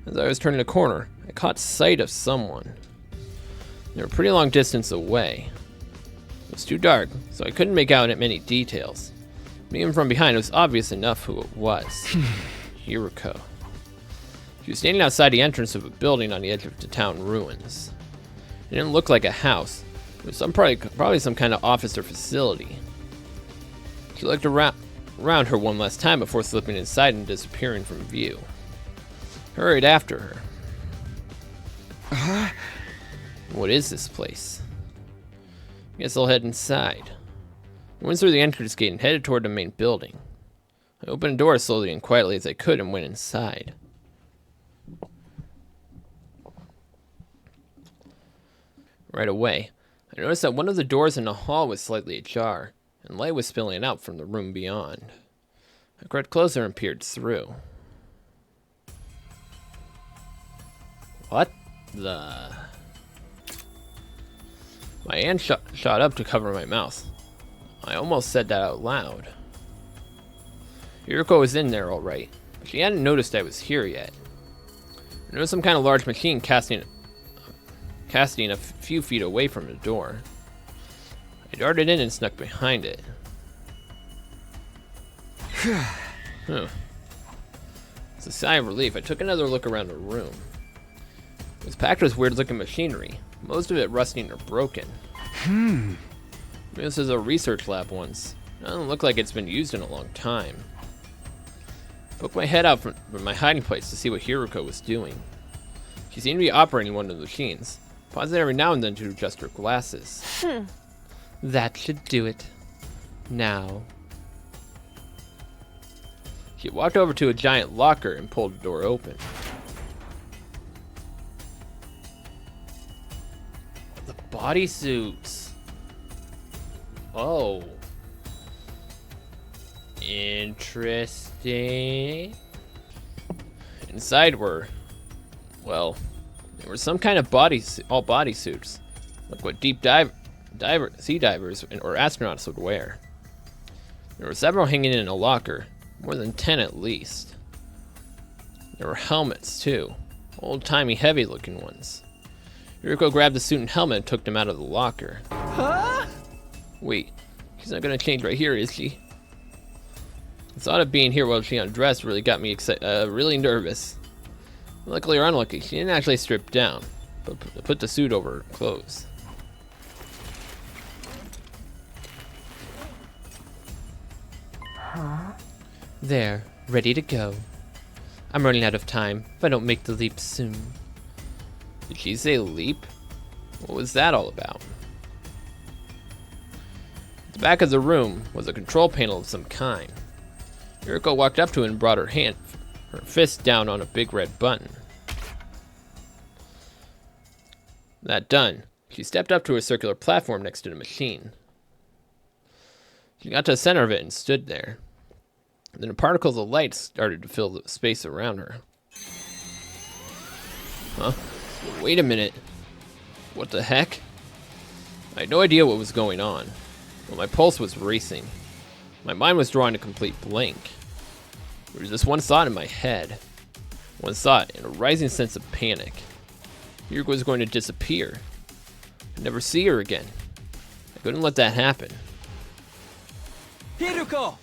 As I was turning a corner, I caught sight of someone. They were a pretty long distance away. It was too dark, so I couldn't make out many details. But even from behind, it was obvious enough who it was. Hiroko. She was standing outside the entrance of a building on the edge of the town ruins. It didn't look like a house. It was probably some kind of office or facility. She looked around her one last time before slipping inside and disappearing from view. I hurried after her. What is this place? Guess I'll head inside. I went through the entrance gate and headed toward the main building. I opened the door as slowly and quietly as I could and went inside. Right away, I noticed that one of the doors in the hall was slightly ajar, and light was spilling out from the room beyond. I crept closer and peered through. What the... My hand shot up to cover my mouth. I almost said that out loud. Hiroko was in there all right, but she hadn't noticed I was here yet. There was some kind of large machine casting a few feet away from the door. I darted in and snuck behind it. It's a sigh of relief. I took another look around the room. It was packed with weird-looking machinery, most of it rusting or broken. Maybe this was a research lab once. It doesn't look like it's been used in a long time. I poked my head out from my hiding place to see what Hiroko was doing. She seemed to be operating one of the machines. pausing every now and then to adjust her glasses. That should do it. Now. She walked over to a giant locker and pulled the door open. The bodysuits. Oh. Interesting. Inside were, well, there were some kind of all bodysuits, like what sea divers or astronauts would wear. There were several hanging in a locker, more than 10 at least. There were helmets too, old-timey heavy-looking ones. Yuriko grabbed the suit and helmet and took them out of the locker. Huh? Wait, she's not gonna change right here, is she? The thought of being here while she undressed really got me really nervous. Luckily or unlucky, she didn't actually strip down, but put the suit over her clothes. There, ready to go. I'm running out of time if I don't make the leap soon. Did she say leap? What was that all about? At the back of the room was a control panel of some kind. Yuriko walked up to it and brought her fist down on a big red button. That done, she stepped up to a circular platform next to the machine. She got to the center of it and stood there. Then particles of light started to fill the space around her. Huh? Wait a minute. What the heck? I had no idea what was going on, but my pulse was racing. My mind was drawing a complete blank. There was this one thought in my head. One thought and a rising sense of panic. Yuriko was going to disappear. I'd never see her again. I couldn't let that happen. Hiruko!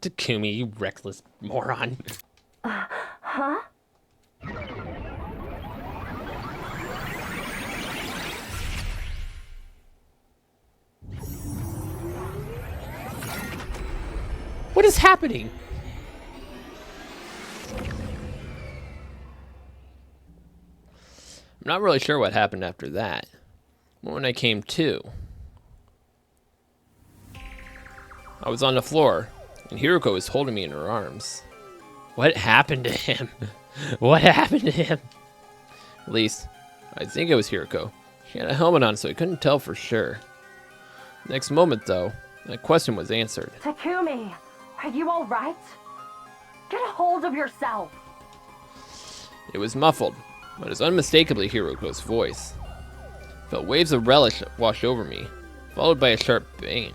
Takumi, you reckless moron. Huh? What is happening? I'm not really sure what happened after that. When I came to, I was on the floor, and Hiroko was holding me in her arms. What happened to him? What happened to him? At least, I think it was Hiroko. She had a helmet on, so I couldn't tell for sure. Next moment, though, my question was answered. Takumi, are you all right? Get a hold of yourself. It was muffled, but it was unmistakably Hiroko's voice. I felt waves of relish wash over me, followed by a sharp bang.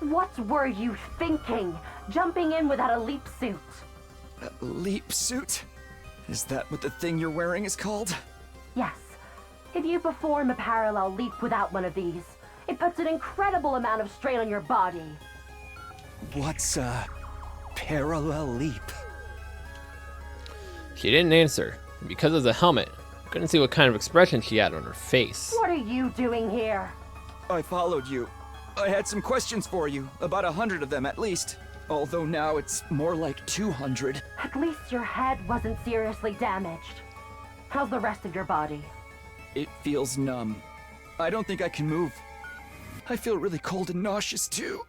What were you thinking? Jumping in without a leap suit. Leap suit? Is that what the thing you're wearing is called? Yes. If you perform a parallel leap without one of these, it puts an incredible amount of strain on your body. What's a parallel leap? She didn't answer, and because of the helmet, I couldn't see what kind of expression she had on her face. What are you doing here? I followed you. I had some questions for you, about 100 of them at least. Although now it's more like 200. At least your head wasn't seriously damaged. How's the rest of your body? It feels numb. I don't think I can move. I feel really cold and nauseous too.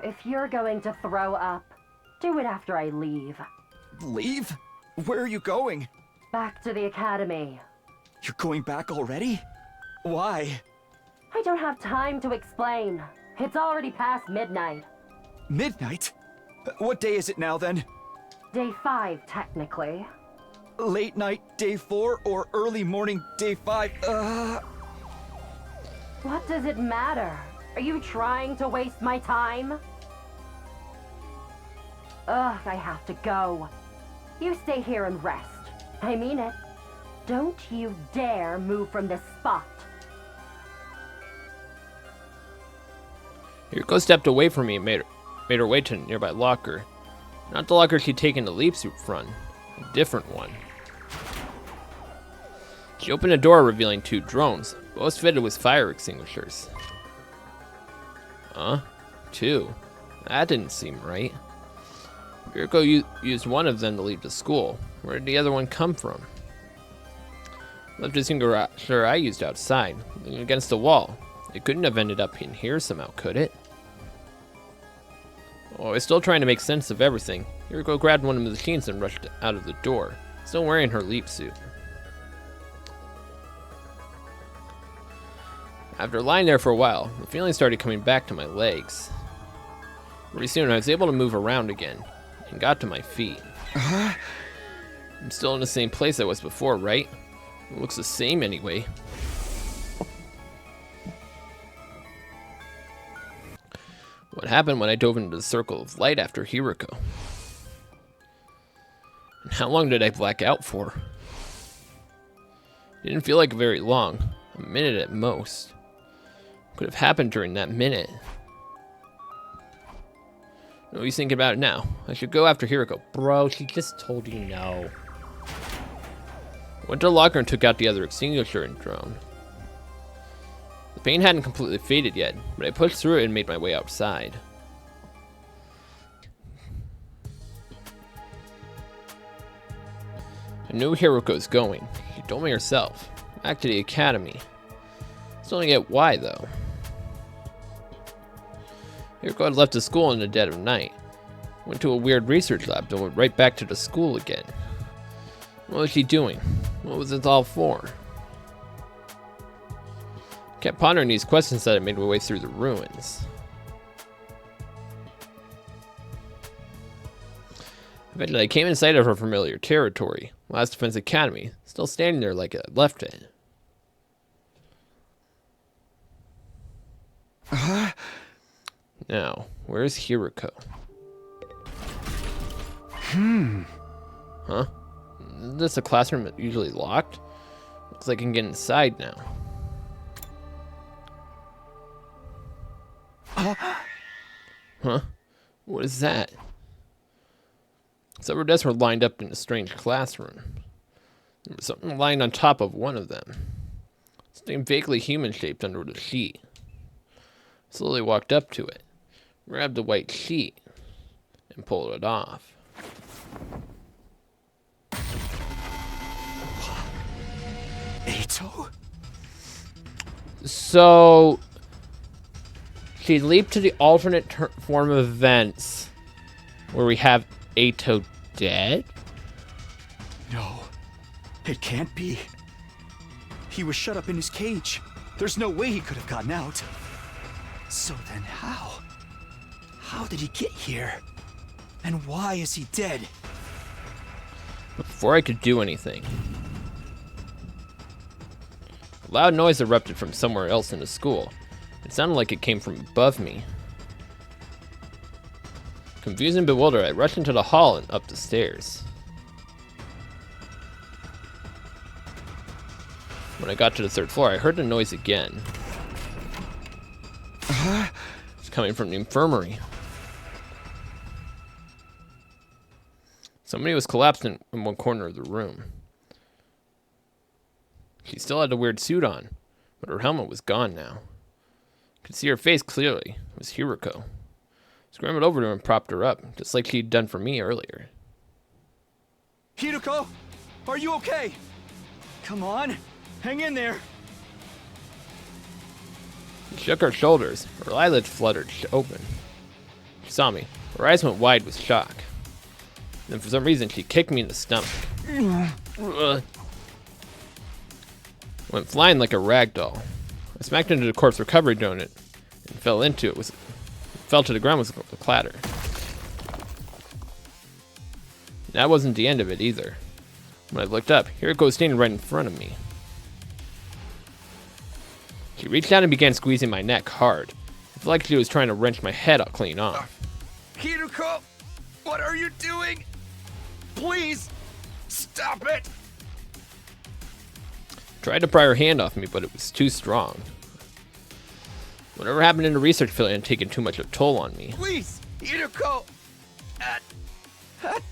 If you're going to throw up, do it after I leave. Leave? Where are you going? Back to the academy. You're going back already? Why? I don't have time to explain. It's already past midnight. Midnight? What day is it now then? Day 5, technically. Late night, day 4, or early morning, day 5? What does it matter? Are you trying to waste my time? Ugh, I have to go. You stay here and rest. I mean it. Don't you dare move from this spot. Hiroko stepped away from me and made her way to a nearby locker. Not the locker she'd taken the leap suit from, a different one. She opened a door revealing 2 drones, both fitted with fire extinguishers. 2? That didn't seem right. Hiroko used one of them to leave the school. Where did the other one come from? Left his signature I used outside, leaning against the wall. It couldn't have ended up in here somehow, could it? Oh, I was still trying to make sense of everything. Hiroko grabbed one of the machines and rushed out of the door, still wearing her leap suit. After lying there for a while, the feeling started coming back to my legs. Pretty soon I was able to move around again, and got to my feet. I'm still in the same place I was before, right? It looks the same anyway. What happened when I dove into the circle of light after Hiroko? And how long did I black out for? It didn't feel like very long, a minute at most. What could have happened during that minute? What are you thinking about it now? I should go after Hiroko. Bro, she just told you no. Went to the locker and took out the other extinguisher and drone. The pain hadn't completely faded yet, but I pushed through it and made my way outside. I knew Hiroko's going. She told me herself. Back to the academy. Still don't get why, though. Hiroko had left the school in the dead of night. Went to a weird research lab, then went right back to the school again. What was she doing? What was it all for? Kept pondering these questions that I made my way through the ruins. Eventually I came in sight of her familiar territory, Last Defense Academy, still standing there like I left it. Now, where's Hiroko? Huh? Isn't this a classroom that's usually locked? Looks like I can get inside now. Huh? What is that? Several desks were lined up in a strange classroom. There was something lying on top of one of them. Something vaguely human-shaped under the sheet. Slowly walked up to it, grabbed the white sheet, and pulled it off. Eito? So, she leaped to the alternate form of events where we have Eito dead? No, it can't be. He was shut up in his cage. There's no way he could have gotten out. So then how? How did he get here? And why is he dead? Before I could do anything, a loud noise erupted from somewhere else in the school. It sounded like it came from above me. Confused and bewildered, I rushed into the hall and up the stairs. When I got to the third floor, I heard the noise again. It's coming from the infirmary. Somebody was collapsed in one corner of the room. She still had the weird suit on, but her helmet was gone now. I could see her face clearly. It was Hiroko. Scrambled over to her and propped her up, just like she'd done for me earlier. Hiroko, are you okay? Come on, hang in there. She shook her shoulders. Her eyelids fluttered open. She saw me. Her eyes went wide with shock. Then for some reason, she kicked me in the stomach. Went flying like a rag doll. I smacked into the corpse recovery donut and fell into it. Fell to the ground with a clatter. That wasn't the end of it either. When I looked up, Hiroko was standing right in front of me. She reached out and began squeezing my neck hard. It felt like she was trying to wrench my head out clean off. Hiroko, what are you doing? Please, stop it! Tried to pry her hand off me, but it was too strong. Whatever happened in the research field had taken too much of a toll on me. Please, Hiroko, at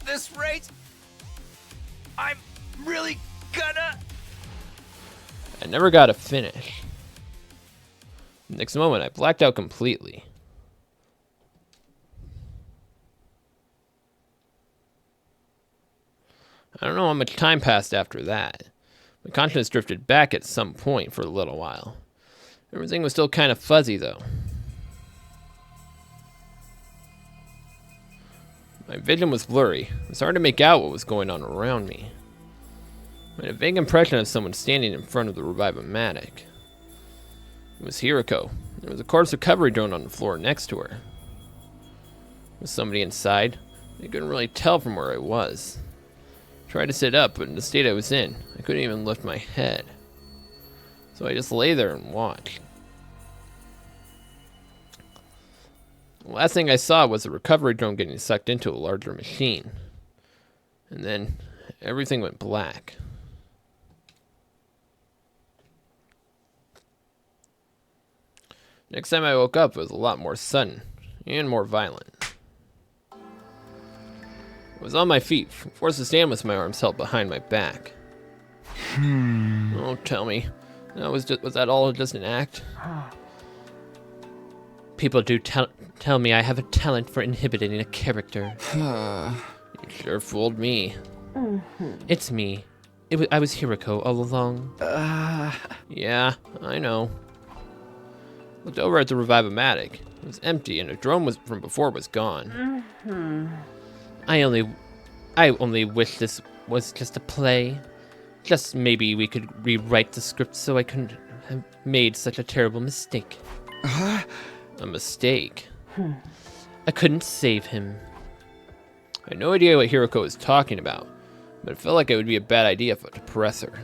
this rate, I'm really gonna... I never got a finish. The next moment, I blacked out completely. I don't know how much time passed after that. My consciousness drifted back at some point for a little while. Everything was still kind of fuzzy, though. My vision was blurry. It was hard to make out what was going on around me. I had a vague impression of someone standing in front of the Revive-O-Matic. It was Hiroko. There was a corpse recovery drone on the floor next to her. Was somebody inside? I couldn't really tell from where I was. I tried to sit up, but in the state I was in, I couldn't even lift my head. So I just lay there and watched. The last thing I saw was a recovery drone getting sucked into a larger machine. And then everything went black. Next time I woke up, it was a lot more sudden and more violent. I was on my feet, forced to stand with my arms held behind my back. Oh, tell me, was that all just an act? People do tell me I have a talent for inhibiting a character. You sure fooled me. It's me. I was Hiroko all along. Yeah, I know. Looked over at the Revive-O-Matic. It was empty, and the drone from before was gone. I only wish this was just a play. Just maybe we could rewrite the script so I couldn't have made such a terrible mistake. A mistake? I couldn't save him. I had no idea what Hiroko was talking about, but it felt like it would be a bad idea to press her.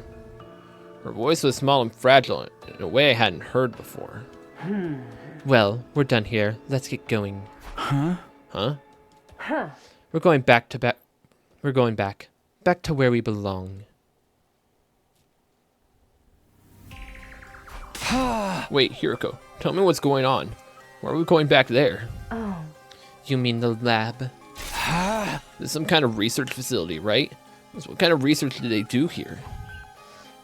Her voice was small and fragile in a way I hadn't heard before. Well, we're done here. Let's get going. Huh? We're going back. Back to where we belong. Wait, Hiroko, tell me what's going on. Why are we going back there? You mean the lab? This is some kind of research facility, right? What kind of research did they do here?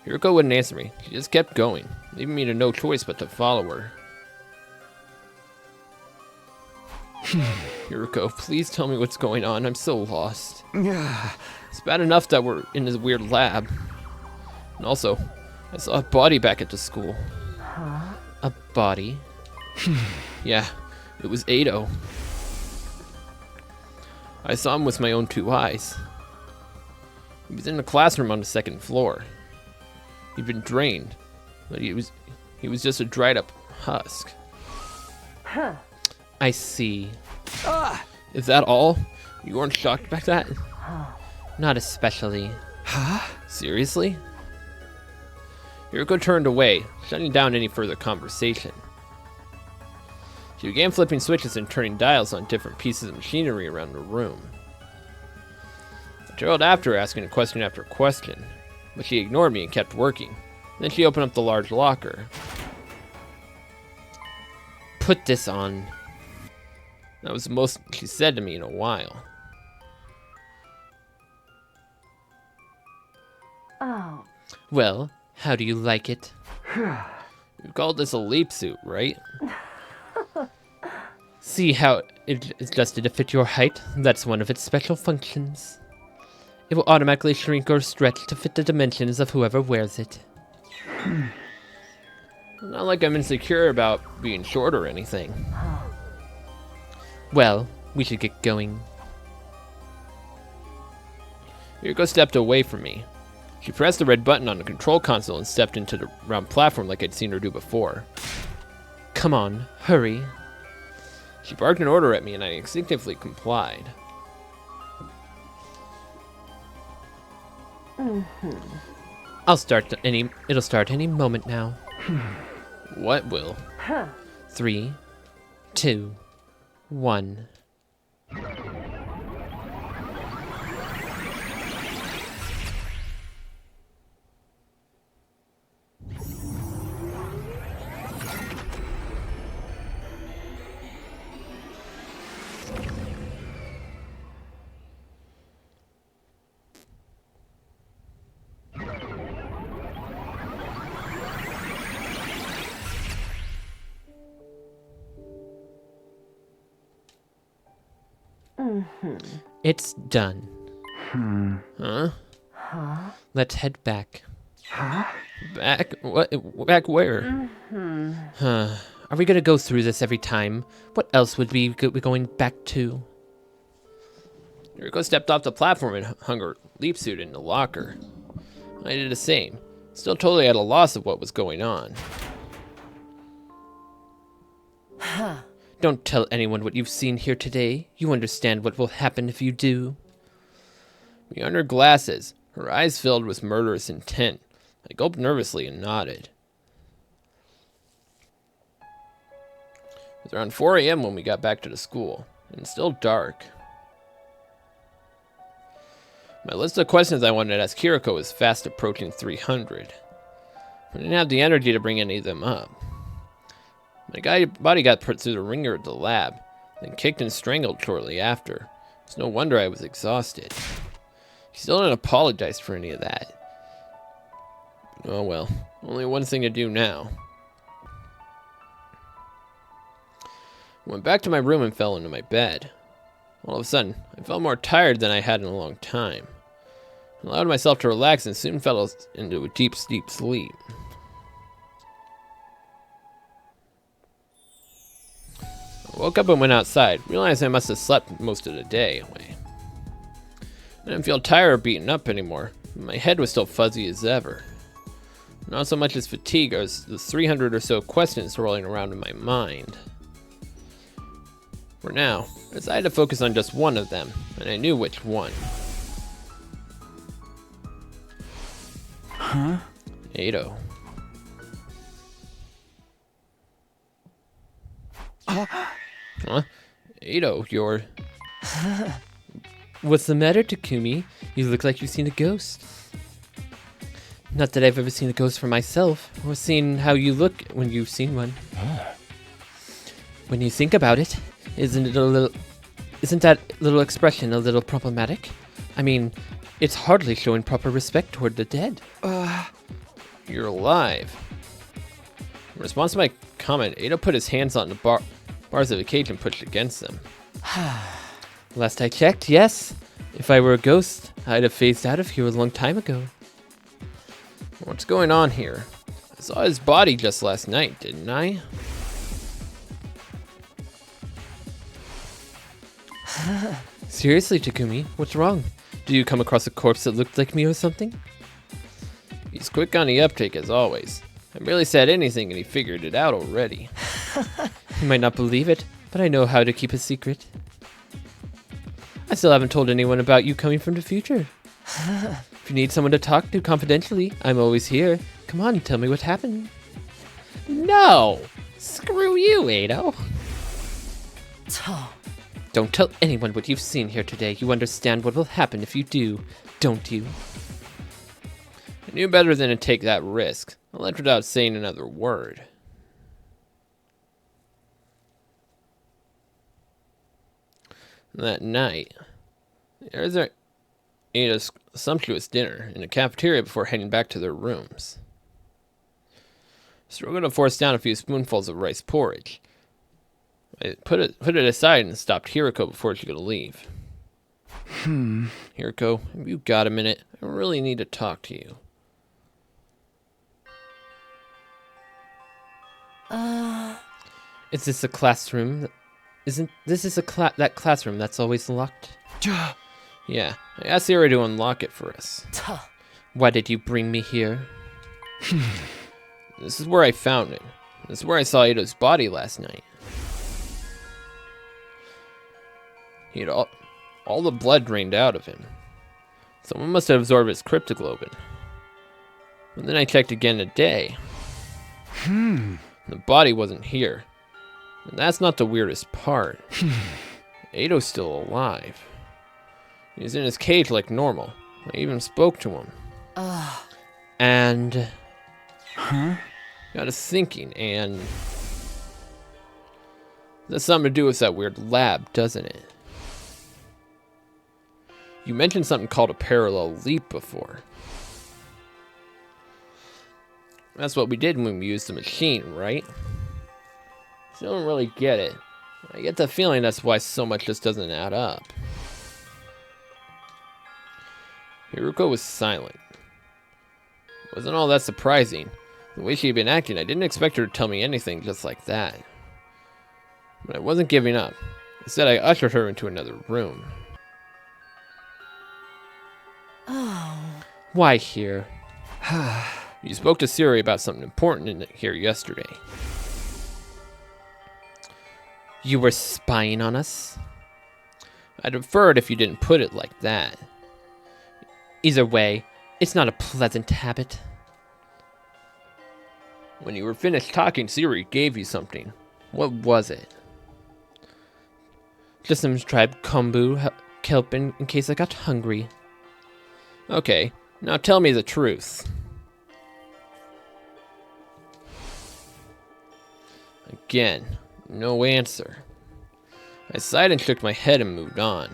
Hiroko wouldn't answer me. She just kept going, leaving me to no choice but to follow her. Hiroko, please tell me what's going on. I'm so lost. It's bad enough that we're in this weird lab. And also, I saw a body back at the school. A body? Yeah, it was Ado. I saw him with my own 2 eyes. He was in the classroom on the 2nd floor. He'd been drained, but he was just a dried up husk. I see. Is that all? You weren't shocked by that? Not especially. Seriously? Hiroko turned away, shutting down any further conversation. She began flipping switches and turning dials on different pieces of machinery around the room. I trailed after her, asking question after question, but she ignored me and kept working. Then she opened up the large locker. Put this on. That was the most she said to me in a while. Oh. Well, how do you like it? You called this a leap suit, right? See how it is adjusted to fit your height? That's one of its special functions. It will automatically shrink or stretch to fit the dimensions of whoever wears it. Not like I'm insecure about being short or anything. Well, we should get going. Hiroko stepped away from me. She pressed the red button on the control console and stepped into the round platform like I'd seen her do before. Come on, hurry. She barked an order at me and I instinctively complied. It'll start any moment now. What will? 3, 2, 1. It's done. Huh? Let's head back. Back? What? Back where? Are we gonna go through this every time? What else would we be going back to? Yuriko stepped off the platform and hung her leap suit in the locker. I did the same. Still totally at a loss of what was going on. Don't tell anyone what you've seen here today. You understand what will happen if you do. Beyond her glasses, her eyes filled with murderous intent. I gulped nervously and nodded. It was around 4 a.m. when we got back to the school, and it's still dark. My list of questions I wanted to ask Kiriko was fast approaching 300. I didn't have the energy to bring any of them up. My body got put through the ringer at the lab, then kicked and strangled shortly after. It's no wonder I was exhausted. He still didn't apologize for any of that. Oh well, only one thing to do now. I went back to my room and fell into my bed. All of a sudden, I felt more tired than I had in a long time. I allowed myself to relax and soon fell into a deep sleep. I woke up and went outside, realized I must have slept most of the day away. I didn't feel tired or beaten up anymore, but my head was still fuzzy as ever. Not so much as fatigue as the 300 or so questions rolling around in my mind. For now, I decided to focus on just one of them, and I knew which one. Ado. Huh? Ado, you're... What's the matter, Takumi? You look like you've seen a ghost. Not that I've ever seen a ghost for myself, or seen how you look when you've seen one. When you think about it, isn't that little expression a little problematic? I mean, it's hardly showing proper respect toward the dead. You're alive. In response to my comment, Ado put his hands on the bars of the cage and pushed against them. Last I checked, yes. If I were a ghost, I'd have phased out of here a long time ago. What's going on here? I saw his body just last night, didn't I? Seriously, Takumi, what's wrong? Did you come across a corpse that looked like me or something? He's quick on the uptake as always. I barely said anything and he figured it out already. You might not believe it, but I know how to keep a secret. I still haven't told anyone about you coming from the future. If you need someone to talk to confidentially, I'm always here. Come on, tell me what happened. No! Screw you, Ado. Don't tell anyone what you've seen here today. You understand what will happen if you do, don't you? I knew better than to take that risk. I left without saying another word. That night, there ate a sumptuous dinner in a cafeteria before heading back to their rooms. Struggled to force down a few spoonfuls of rice porridge. I put it aside and stopped Hiroko before she could leave. Hiroko, have you got a minute? I really need to talk to you. Is this a classroom? Isn't this that classroom that's always locked? Yeah, I asked Siri to unlock it for us. Why did you bring me here? This is where I found it. This is where I saw Ado's body last night. He had all the blood drained out of him. Someone must have absorbed his cryptoglobin. And then I checked again today. The body wasn't here. And that's not the weirdest part. Ado's still alive. He's in his cage like normal. I even spoke to him. And... Got us thinking, and... That's something to do with that weird lab, doesn't it? You mentioned something called a parallel leap before. That's what we did when we used the machine, right? Still don't really get it. I get the feeling that's why so much just doesn't add up. Hiruko was silent. It wasn't all that surprising. The way she had been acting, I didn't expect her to tell me anything just like that. But I wasn't giving up. Instead, I ushered her into another room. Oh. Why here? You spoke to Siri about something important in here yesterday. You were spying on us? I'd prefer it if you didn't put it like that. Either way, it's not a pleasant habit. When you were finished talking, Siri gave you something. What was it? Just some tribe kombu kelp in case I got hungry. Okay, now tell me the truth. Again, no answer. I sighed and shook my head and moved on.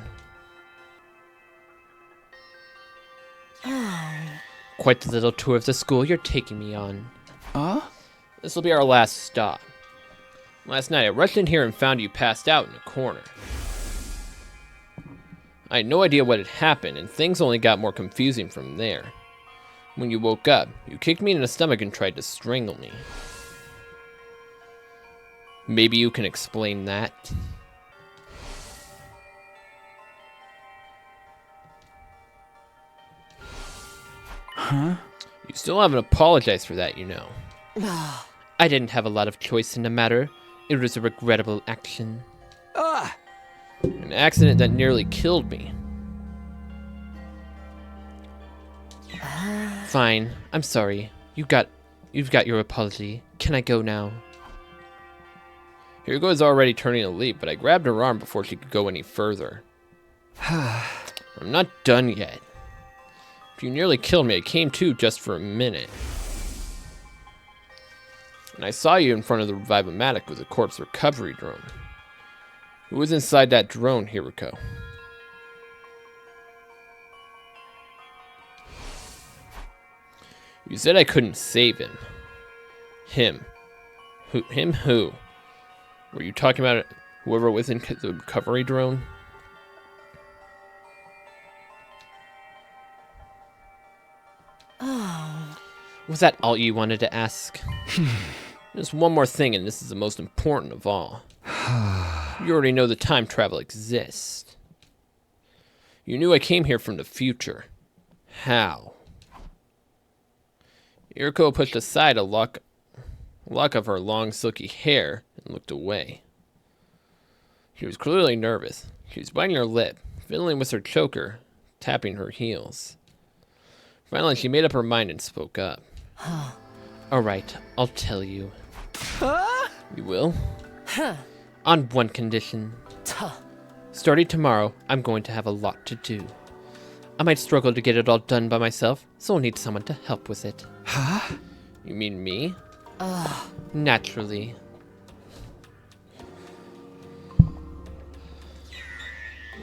Quite the little tour of the school you're taking me on. This will be our last stop. Last night I rushed in here and found you passed out in a corner. I had no idea what had happened, and things only got more confusing from there. When you woke up, you kicked me in the stomach and tried to strangle me. Maybe you can explain that? Huh? You still haven't apologized for that, you know. I didn't have a lot of choice in the matter. It was a regrettable action. An accident that nearly killed me. Fine, I'm sorry. You've got your apology. Can I go now? Hiriko is already turning a leap, but I grabbed her arm before she could go any further. I'm not done yet. If you nearly killed me, I came to just for a minute. And I saw you in front of the Revive-O-Matic with a corpse recovery drone. Who was inside that drone, Hiriko? You said I couldn't save him. Him. Him who? Were you talking about whoever was in the recovery drone? Oh. Was that all you wanted to ask? Just one more thing, and this is the most important of all. You already know that time travel exists. You knew I came here from the future. How? Hiriko pushed aside a lock of her long, silky hair and looked away. She was clearly nervous. She was biting her lip, fiddling with her choker, tapping her heels. Finally, she made up her mind and spoke up. All right, I'll tell you. You will? On one condition. Starting tomorrow, I'm going to have a lot to do. I might struggle to get it all done by myself, so I'll need someone to help with it. Huh? You mean me? Naturally.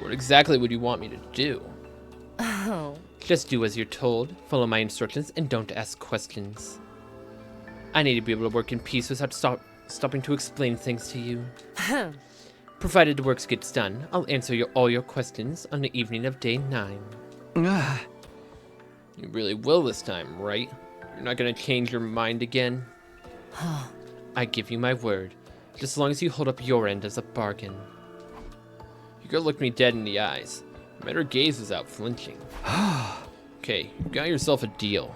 What exactly would you want me to do? Oh. Just do as you're told, follow my instructions, and don't ask questions. I need to be able to work in peace without stopping to explain things to you. Provided the work gets done, I'll answer all your questions on the evening of day 9. You really will this time, right? You're not gonna change your mind again? I give you my word, just as long as you hold up your end as a bargain. You girl looked me dead in the eyes. I met her gaze without flinching. Okay, you got yourself a deal.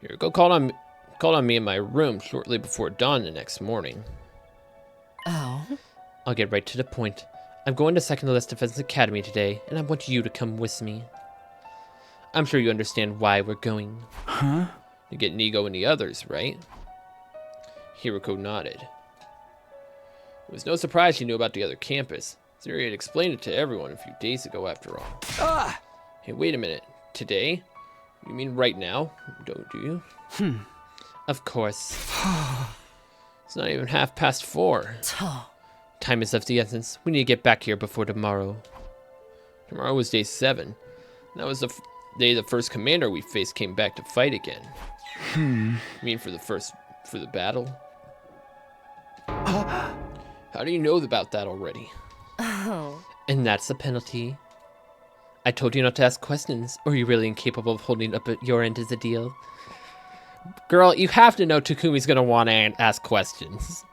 Hiriko called on me in my room shortly before dawn the next morning. Oh? I'll get right to the point. I'm going to Second List Defense Academy today, and I want you to come with me. I'm sure you understand why we're going. Huh? To get Nigo and the others, right? Hiriko nodded. It was no surprise she knew about the other campus. Siri had explained it to everyone a few days ago after all. Hey, wait a minute. Today? You mean right now? Do you? Of course. It's not even 4:30. Time is of the essence. We need to get back here before tomorrow. Tomorrow was day 7. That was the day the first commander we faced came back to fight again. You mean for the battle? How do you know about that already? And that's the penalty. I told you not to ask questions, or are you really incapable of holding up your end of the deal? Girl, you have to know Takumi's gonna want to ask questions.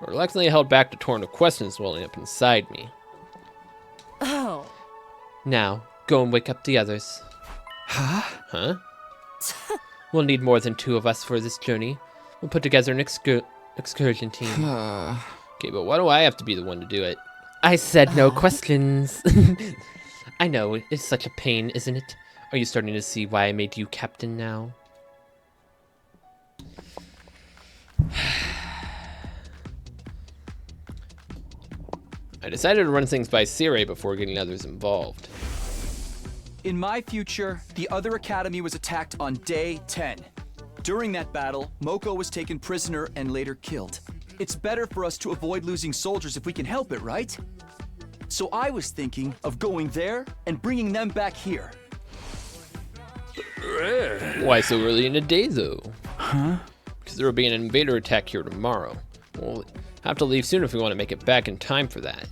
Reluctantly held back the torrent of questions welling up inside me. Oh. Now, go and wake up the others. Huh? We'll need more than 2 of us for this journey. We'll put together an excursion team. Okay, but why do I have to be the one to do it? I said no questions. I know, it's such a pain, isn't it? Are you starting to see why I made you captain now? I decided to run things by Sire before getting others involved. In my future, the other academy was attacked on day 10. During that battle, Moko was taken prisoner and later killed. It's better for us to avoid losing soldiers if we can help it, right? So I was thinking of going there and bringing them back here. Why so early in the day, though? Huh? Because there will be an invader attack here tomorrow. We'll have to leave soon if we want to make it back in time for that.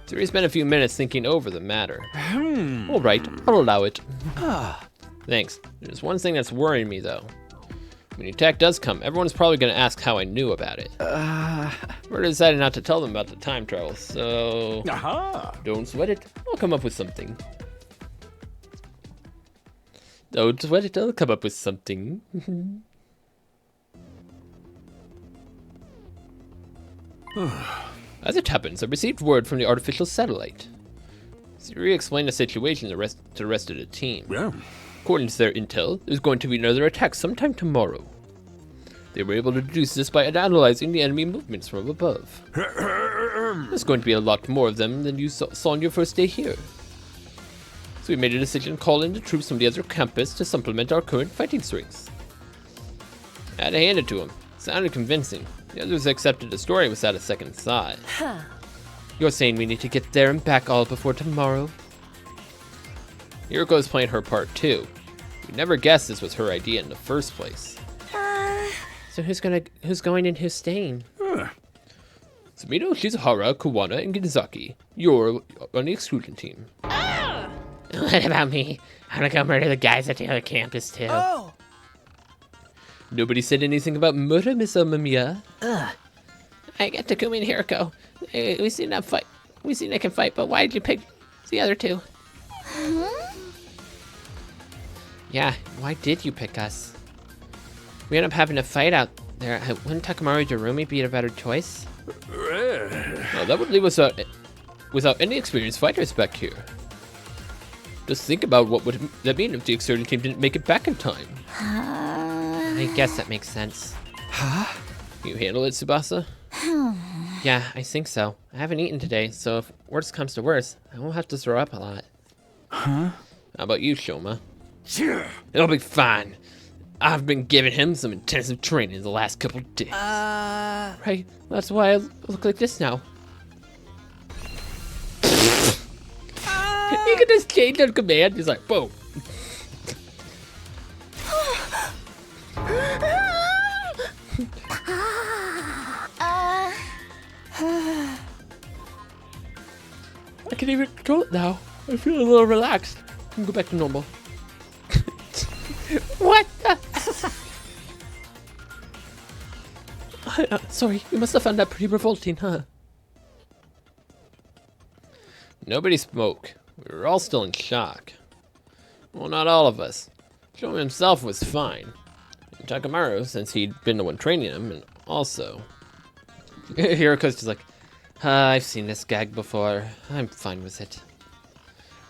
Siri spent a few minutes thinking over the matter. All right, I'll allow it. Thanks. There's one thing that's worrying me, though. When the attack does come, everyone's probably going to ask how I knew about it. We're decided not to tell them about the time travel, so... Don't sweat it. I'll come up with something. Don't sweat it. I'll come up with something. As it happens, I received word from the artificial satellite. Siri explained the situation to the rest of the team. Yeah. According to their intel, there's going to be another attack sometime tomorrow. They were able to deduce this by analyzing the enemy movements from above. There's going to be a lot more of them than you saw on your first day here. So we made a decision to call in the troops from the other campus to supplement our current fighting strengths. I had to hand it to him. It sounded convincing. The others accepted the story without a second thought. You're saying we need to get there and back all before tomorrow? Yuriko's playing her part too. We never guessed this was her idea in the first place. So who's going and who's staying? Sumino, Shizuhara, Kawana, and Ginzaki. You're on the exclusion team. What about me? I'm gonna go murder the guys at the other campus too. Oh. Nobody said anything about murder, Miss Amamiya. I get Takumi and Hiroko. We seen them fight. We seen they can fight, but why did you pick the other 2? Yeah, why did you pick us? We ended up having a fight out there. Wouldn't Takamaru Darumi be a better choice? Well, that would leave us without any experienced fighters back here. Just think about what would that mean if the excursion team didn't make it back in time. I guess that makes sense. Can you handle it, Tsubasa? Yeah, I think so. I haven't eaten today, so if worse comes to worse, I won't have to throw up a lot. How about you, Shoma? It'll be fine. I've been giving him some intensive training the last couple of days. Right, that's why I look like this now. You can just change on command. He's like, boom. I can even control it now. I feel a little relaxed. I can go back to normal. What? Sorry, you must have found that pretty revolting, huh? Nobody spoke. We were all still in shock. Well, not all of us. Shoma himself was fine. And Takamaru, since he'd been the one training him, and also... Hiroko's just like, I've seen this gag before. I'm fine with it.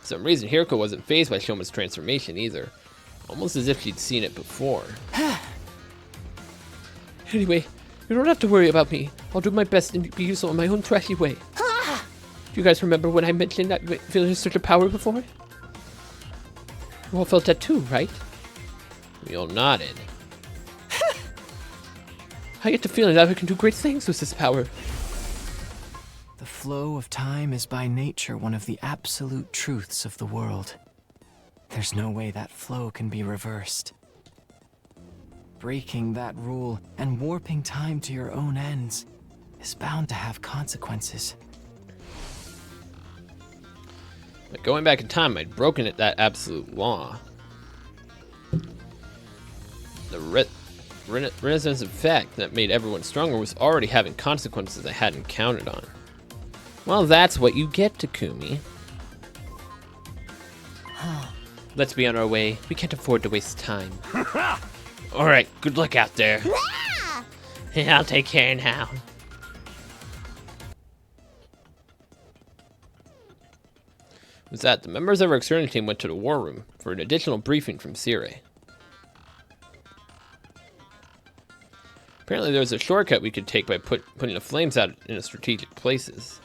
For some reason, Hiroko wasn't fazed by Shoma's transformation either. Almost as if she'd seen it before. Anyway, you don't have to worry about me. I'll do my best and be useful in my own trashy way. Do you guys remember when I mentioned that feeling such a power before? You all felt that too, right? We all nodded. I get the feeling that I can do great things with this power. The flow of time is by nature one of the absolute truths of the world. There's no way that flow can be reversed. Breaking that rule and warping time to your own ends is bound to have consequences. By going back in time, I'd broken that absolute law. The resonance effect that made everyone stronger was already having consequences I hadn't counted on. Well, that's what you get, Takumi. Let's be on our way. We can't afford to waste time. Alright, good luck out there. I'll take care now. With that, the members of our external team went to the war room for an additional briefing from Sire. Apparently there was a shortcut we could take by putting the flames out in strategic places.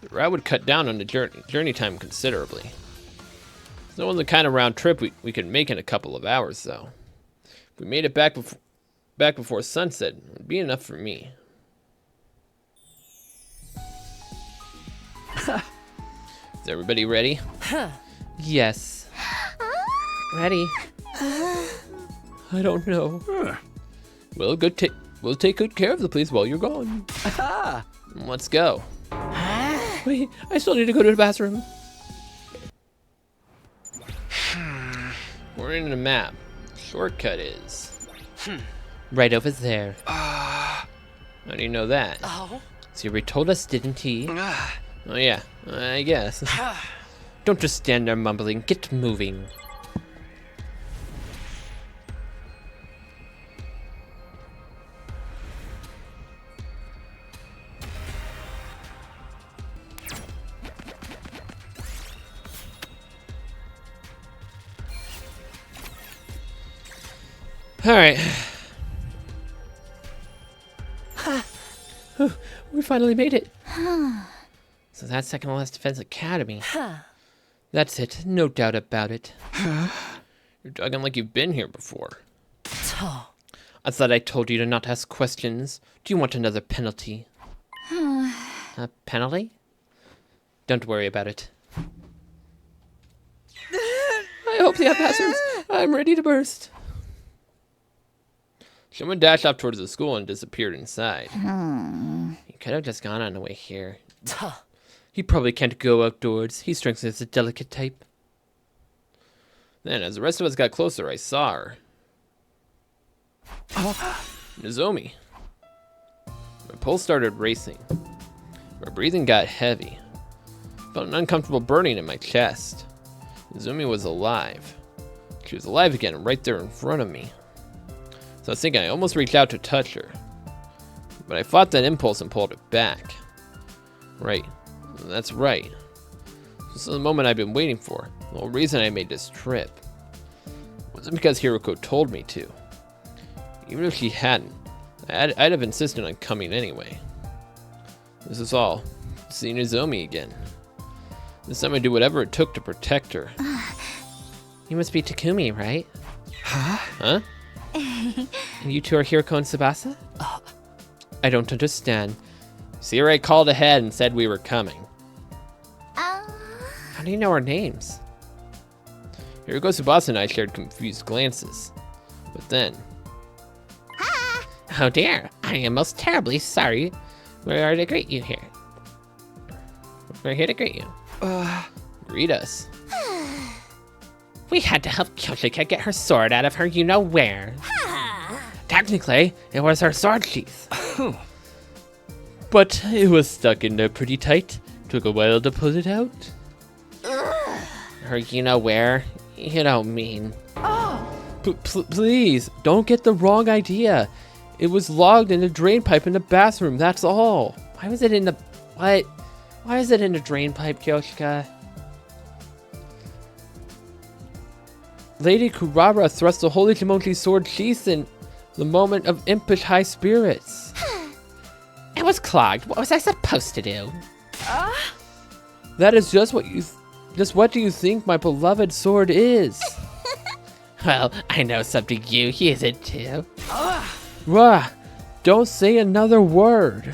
The route would cut down on the journey time considerably. It's not the kind of round trip we could make in a couple of hours, though. If we made it back before sunset, it would be enough for me. Is everybody ready? Yes. Ready? I don't know. Well, we'll take good care of the place while you're gone. Let's go. Wait, I still need to go to the bathroom. We're in the map. Shortcut is Right over there. how do you know that? Siri told us, didn't he? Oh yeah, I guess. Don't just stand there mumbling. Get moving. All right. We finally made it. So that's Second to Last Defense Academy. That's it, no doubt about it. You're talking like you've been here before. I thought I told you to not ask questions. Do you want another penalty? A penalty? Don't worry about it. I hope the bastards. I'm ready to burst. Someone dashed off towards the school and disappeared inside. He could have just gone on the way here. He probably can't go outdoors. He strikes me as a delicate type. Then, as the rest of us got closer, I saw her. Nozomi. My pulse started racing. My breathing got heavy. I felt an uncomfortable burning in my chest. Nozomi was alive. She was alive again, right there in front of me. So I was thinking I almost reached out to touch her. But I fought that impulse and pulled it back. Right. That's right. This is the moment I've been waiting for. The whole reason I made this trip. It wasn't because Hiroko told me to. Even if she hadn't, I'd have insisted on coming anyway. This is all. See Nozomi again. This time I do whatever it took to protect her. You must be Takumi, right? Huh? And you two are Hiroko and Tsubasa? I don't understand. Sire called ahead and said we were coming. How do you know our names? Hiroko, Tsubasa, and I shared confused glances. But then... Oh dear, I am most terribly sorry. We're here to greet you here. We're here to greet you. Greet us. We had to help Kyoshika get her sword out of her you-know-where. Technically, it was her sword sheath. But it was stuck in there pretty tight. Took a while to pull it out. Her you-know-where? You don't mean... Please, don't get the wrong idea. It was logged in a drain pipe in the bathroom, that's all. Why was it in the... What? Why is it in the drain pipe, Kyoshika? Lady Kurara thrust the Holy Kimochi sword sheath in the moment of impish high spirits. It was clogged. What was I supposed to do? That is just what you... Just what do you think my beloved sword is? Well, I know something you use it too. Rah! Don't say another word.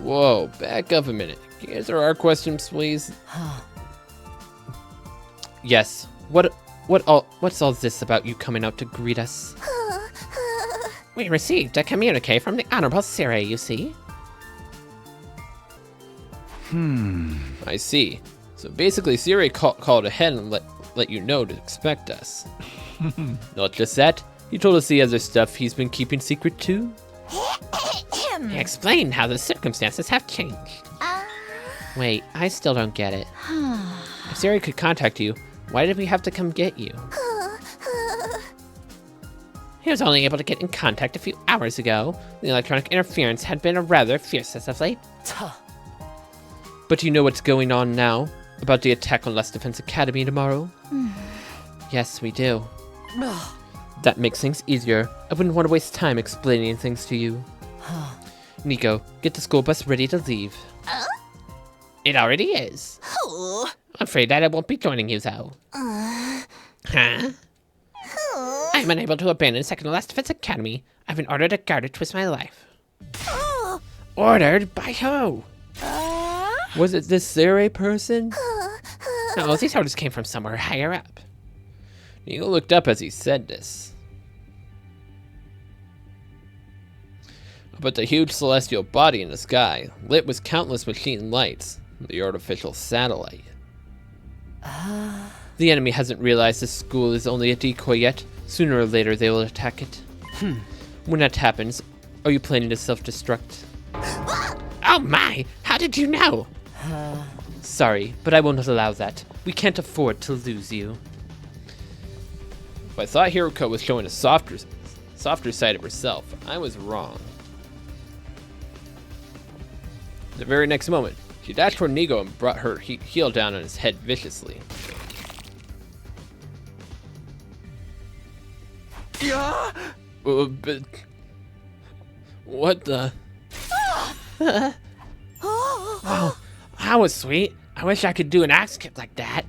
Whoa, back up a minute. Can you answer our questions, please? Yes. What's all this about you coming out to greet us? We received a communique from the Honorable Siri, you see. I see. So basically, Siri called ahead and let you know to expect us. Not just that, he told us the other stuff he's been keeping secret too. He explained how the circumstances have changed. Wait, I still don't get it. If Siri could contact you, why did we have to come get you? He was only able to get in contact a few hours ago. The electronic interference had been rather fierce as of late. But you know what's going on now? About the attack on Last Defense Academy tomorrow? Yes, we do. That makes things easier. I wouldn't want to waste time explaining things to you. Nico, get the school bus ready to leave. It already is. I'm afraid that I won't be joining you, though. Huh? I'm unable to abandon Second to Last Defense Academy. I've been ordered to guard it twist my life. Ordered by who? Was it this Siri person? No, these orders came from somewhere higher up. Nico looked up as he said this. But the huge celestial body in the sky, lit with countless machine lights, the artificial satellite. The enemy hasn't realized this school is only a decoy yet. Sooner or later they will attack it. When that happens, are you planning to self-destruct? Oh my! How did you know? Sorry, but I won't allow that. We can't afford to lose you. If I thought Hiroko was showing a softer side of herself, I was wrong. The very next moment, she dashed toward Nigo and brought her heel down on his head viciously. Yeah. But what the? Oh, that was sweet. I wish I could do an axe kick like that.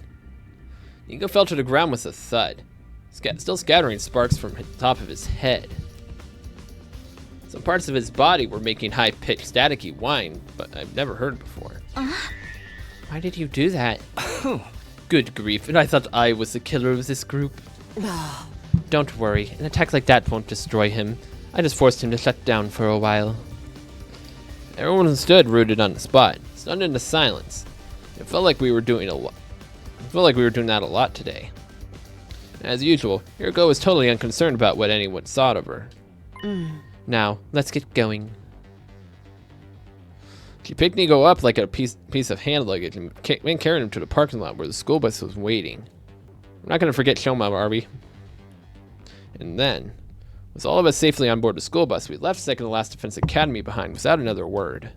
Nigo fell to the ground with a thud, still scattering sparks from the top of his head. Some parts of his body were making high-pitched, staticky whine, but I've never heard it before. Why did you do that? Good grief, and I thought I was the killer of this group. Don't worry, an attack like that won't destroy him. I just forced him to shut down for a while. Everyone stood rooted on the spot, stunned into silence. It felt like we were doing that a lot today. As usual, Hiroko was totally unconcerned about what anyone thought of her. Now, let's get going. She picked Nigo up like a piece of hand luggage and carried him to the parking lot where the school bus was waiting. We're not going to forget Shoma, are we? And then, with all of us safely on board the school bus, we left Second to Last Defense Academy behind without another word.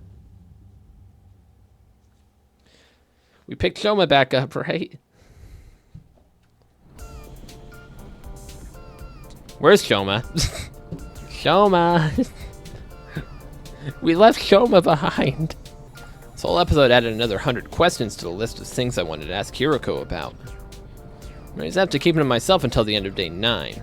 We picked Shoma back up, right? Where's Shoma? Shoma! We left Shoma behind. This whole episode added another 100 questions to the list of things I wanted to ask Hiroko about. I just have to keep it to myself until the end of day 9.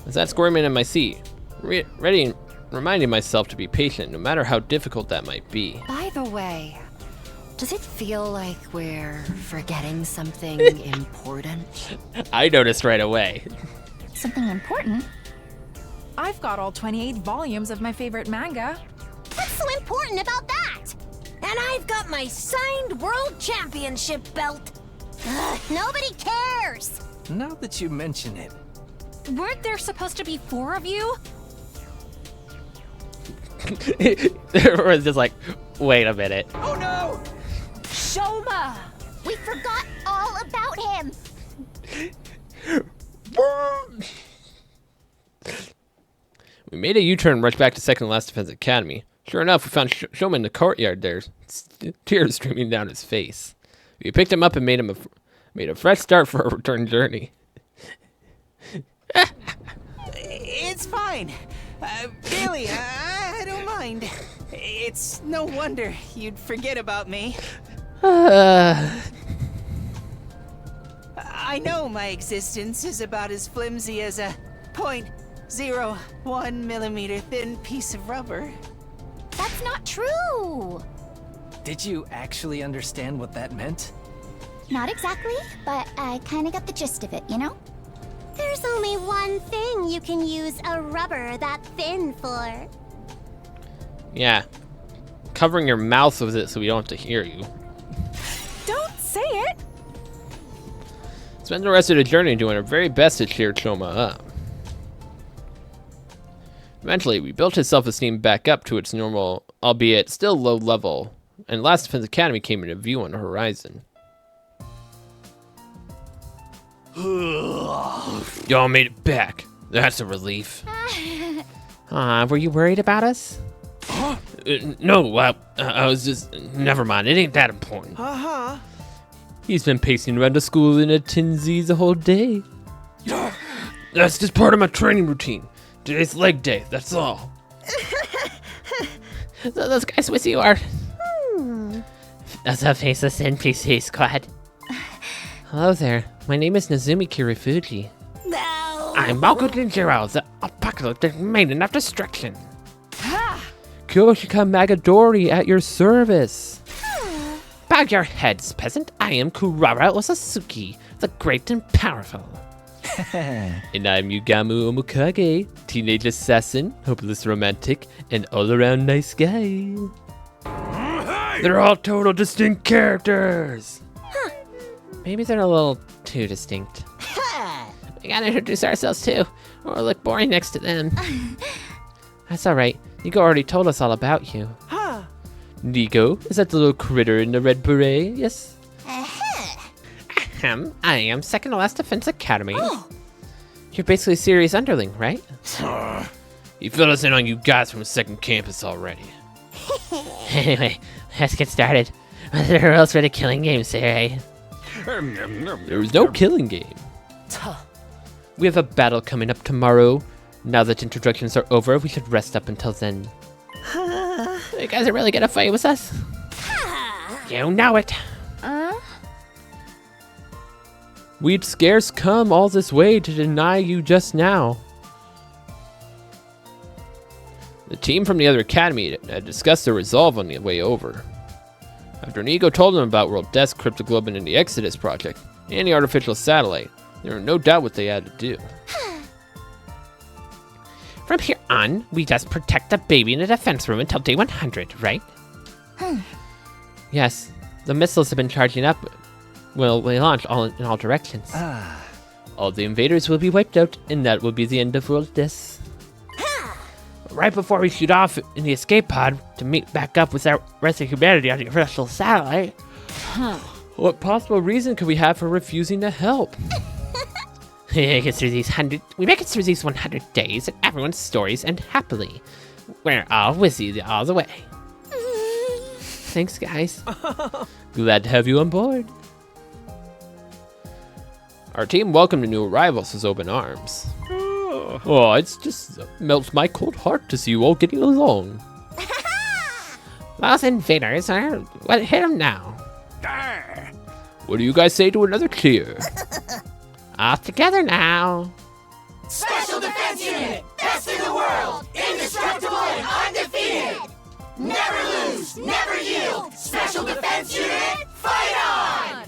I sat squirming in my seat, ready and reminding myself to be patient no matter how difficult that might be. By the way, does it feel like we're forgetting something important? I noticed right away. Something important? I've got all 28 volumes of my favorite manga. What's so important about that? And I've got my signed world championship belt. Nobody cares. Now that you mention it. Weren't there supposed to be 4 of you? Everyone's just like, wait a minute. Oh no! Shoma! We forgot all about him. We made a U-turn and rushed back to Second to Last Defense Academy. Sure enough, we found Shoma in the courtyard there, tears streaming down his face. We picked him up and made a fresh start for our return journey. It's fine. Really, I don't mind. It's no wonder you'd forget about me. I know my existence is about as flimsy as a 0.01 millimeter thin piece of rubber. That's not true. Did you actually understand what that meant? Not exactly, but I kind of got the gist of it, you know? There's only one thing you can use a rubber that thin for. Yeah. Covering your mouth with it so we don't have to hear you. Don't say it! Spend the rest of the journey doing our very best to cheer Choma up. Eventually, we built his self-esteem back up to its normal, albeit still low level, and Last Defense Academy came into view on the horizon. Y'all made it back. That's a relief. Were you worried about us? No, I was just... Never mind, it ain't that important. He's been pacing around the school in a tinsies the whole day. That's just part of my training routine. Today's leg day, that's all. So those guys with you are... That's a faceless NPC squad. Hello there. My name is Nezumi Kirifuji. No. I'm TheLordShiro, the apocalyptic maiden of destruction. Kyoshika Magadori at your service. Bow your heads, peasant. I am Kurara Osasuki, the great and powerful. And I'm Yugamu Omukage, teenage assassin, hopeless romantic, and all-around nice guy. They're all total distinct characters. Maybe they're a little too distinct. We gotta introduce ourselves too, or we'll look boring next to them. That's alright. Nico already told us all about you. Nico, is that the little critter in the red beret? Yes? I am second to last Defense Academy. You're basically Siri's underling, right? He filled us in on you guys from the second campus already. Anyway, let's get started. There are else for the killing game, Siri. There was no killing game. We have a battle coming up tomorrow. Now that introductions are over, we should rest up until then. You guys are really gonna fight with us? You know it. We'd scarce come all this way to deny you just now. The team from the other academy had discussed their resolve on the way over. After Nico told them about World Desk, Cryptoglobin, and the Exodus project, and the artificial satellite, there were no doubt what they had to do. From here on, we just protect the baby in the defense room until day 100, right? Yes, the missiles have been charging up. Well, they launch in all directions. All the invaders will be wiped out, and that will be the end of World Desk. Right before we shoot off in the escape pod to meet back up with the rest of humanity on the artificial satellite. What possible reason could we have for refusing to help? We make it through these 100 days, and everyone's stories end happily. We're all with you all the way. Thanks, guys. Glad to have you on board. Our team welcomed the new arrivals with open arms. Oh, it's just melts my cold heart to see you all getting along. Those invaders are what hit them now. What do you guys say to another cheer? All together now. Special Defense Unit, best in the world, indestructible and undefeated. Never lose, never yield. Special Defense Unit, fight on!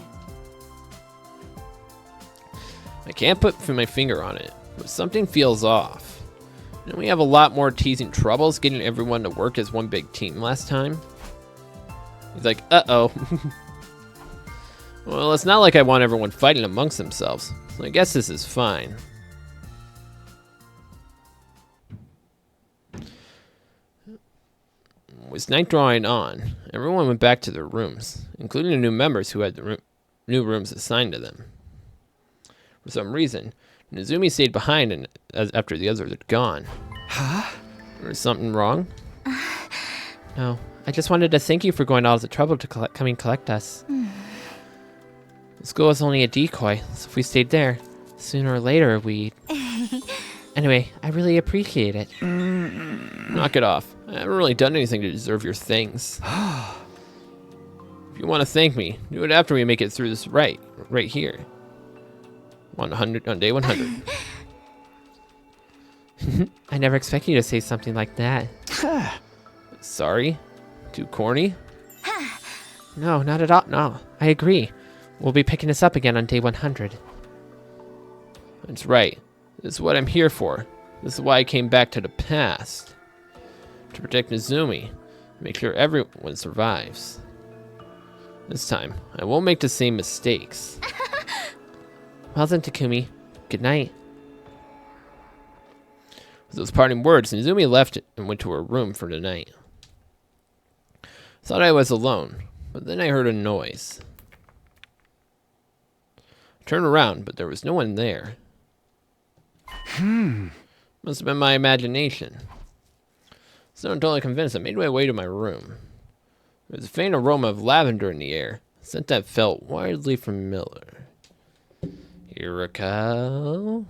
I can't put my finger on it, but something feels off. And we have a lot more teasing troubles getting everyone to work as one big team last time. He's like, uh-oh. Well, it's not like I want everyone fighting amongst themselves, so I guess this is fine. With night drawing on, everyone went back to their rooms, including the new members who had the new rooms assigned to them. For some reason, Nezumi stayed behind after the others had gone. Huh? Was something wrong? No, I just wanted to thank you for going all the trouble to come and collect us. The school was only a decoy, so if we stayed there, sooner or later we'd... Anyway, I really appreciate it. Knock it off. I haven't really done anything to deserve your things. If you want to thank me, do it after we make it through this right here. On day 100. I never expected you to say something like that. Sorry? Too corny? No, not at all. No, I agree. We'll be picking this up again on day 100. That's right. This is what I'm here for. This is why I came back to the past. To protect Nezumi. Make sure everyone survives. This time, I won't make the same mistakes. Well then, Takumi. Good night. With those parting words, Nezumi left and went to her room for the night. Thought I was alone, but then I heard a noise. I turned around, but there was no one there. Must have been my imagination. Still not totally convinced, I made my way to my room. There was a faint aroma of lavender in the air, a scent that felt wildly familiar. Hirako?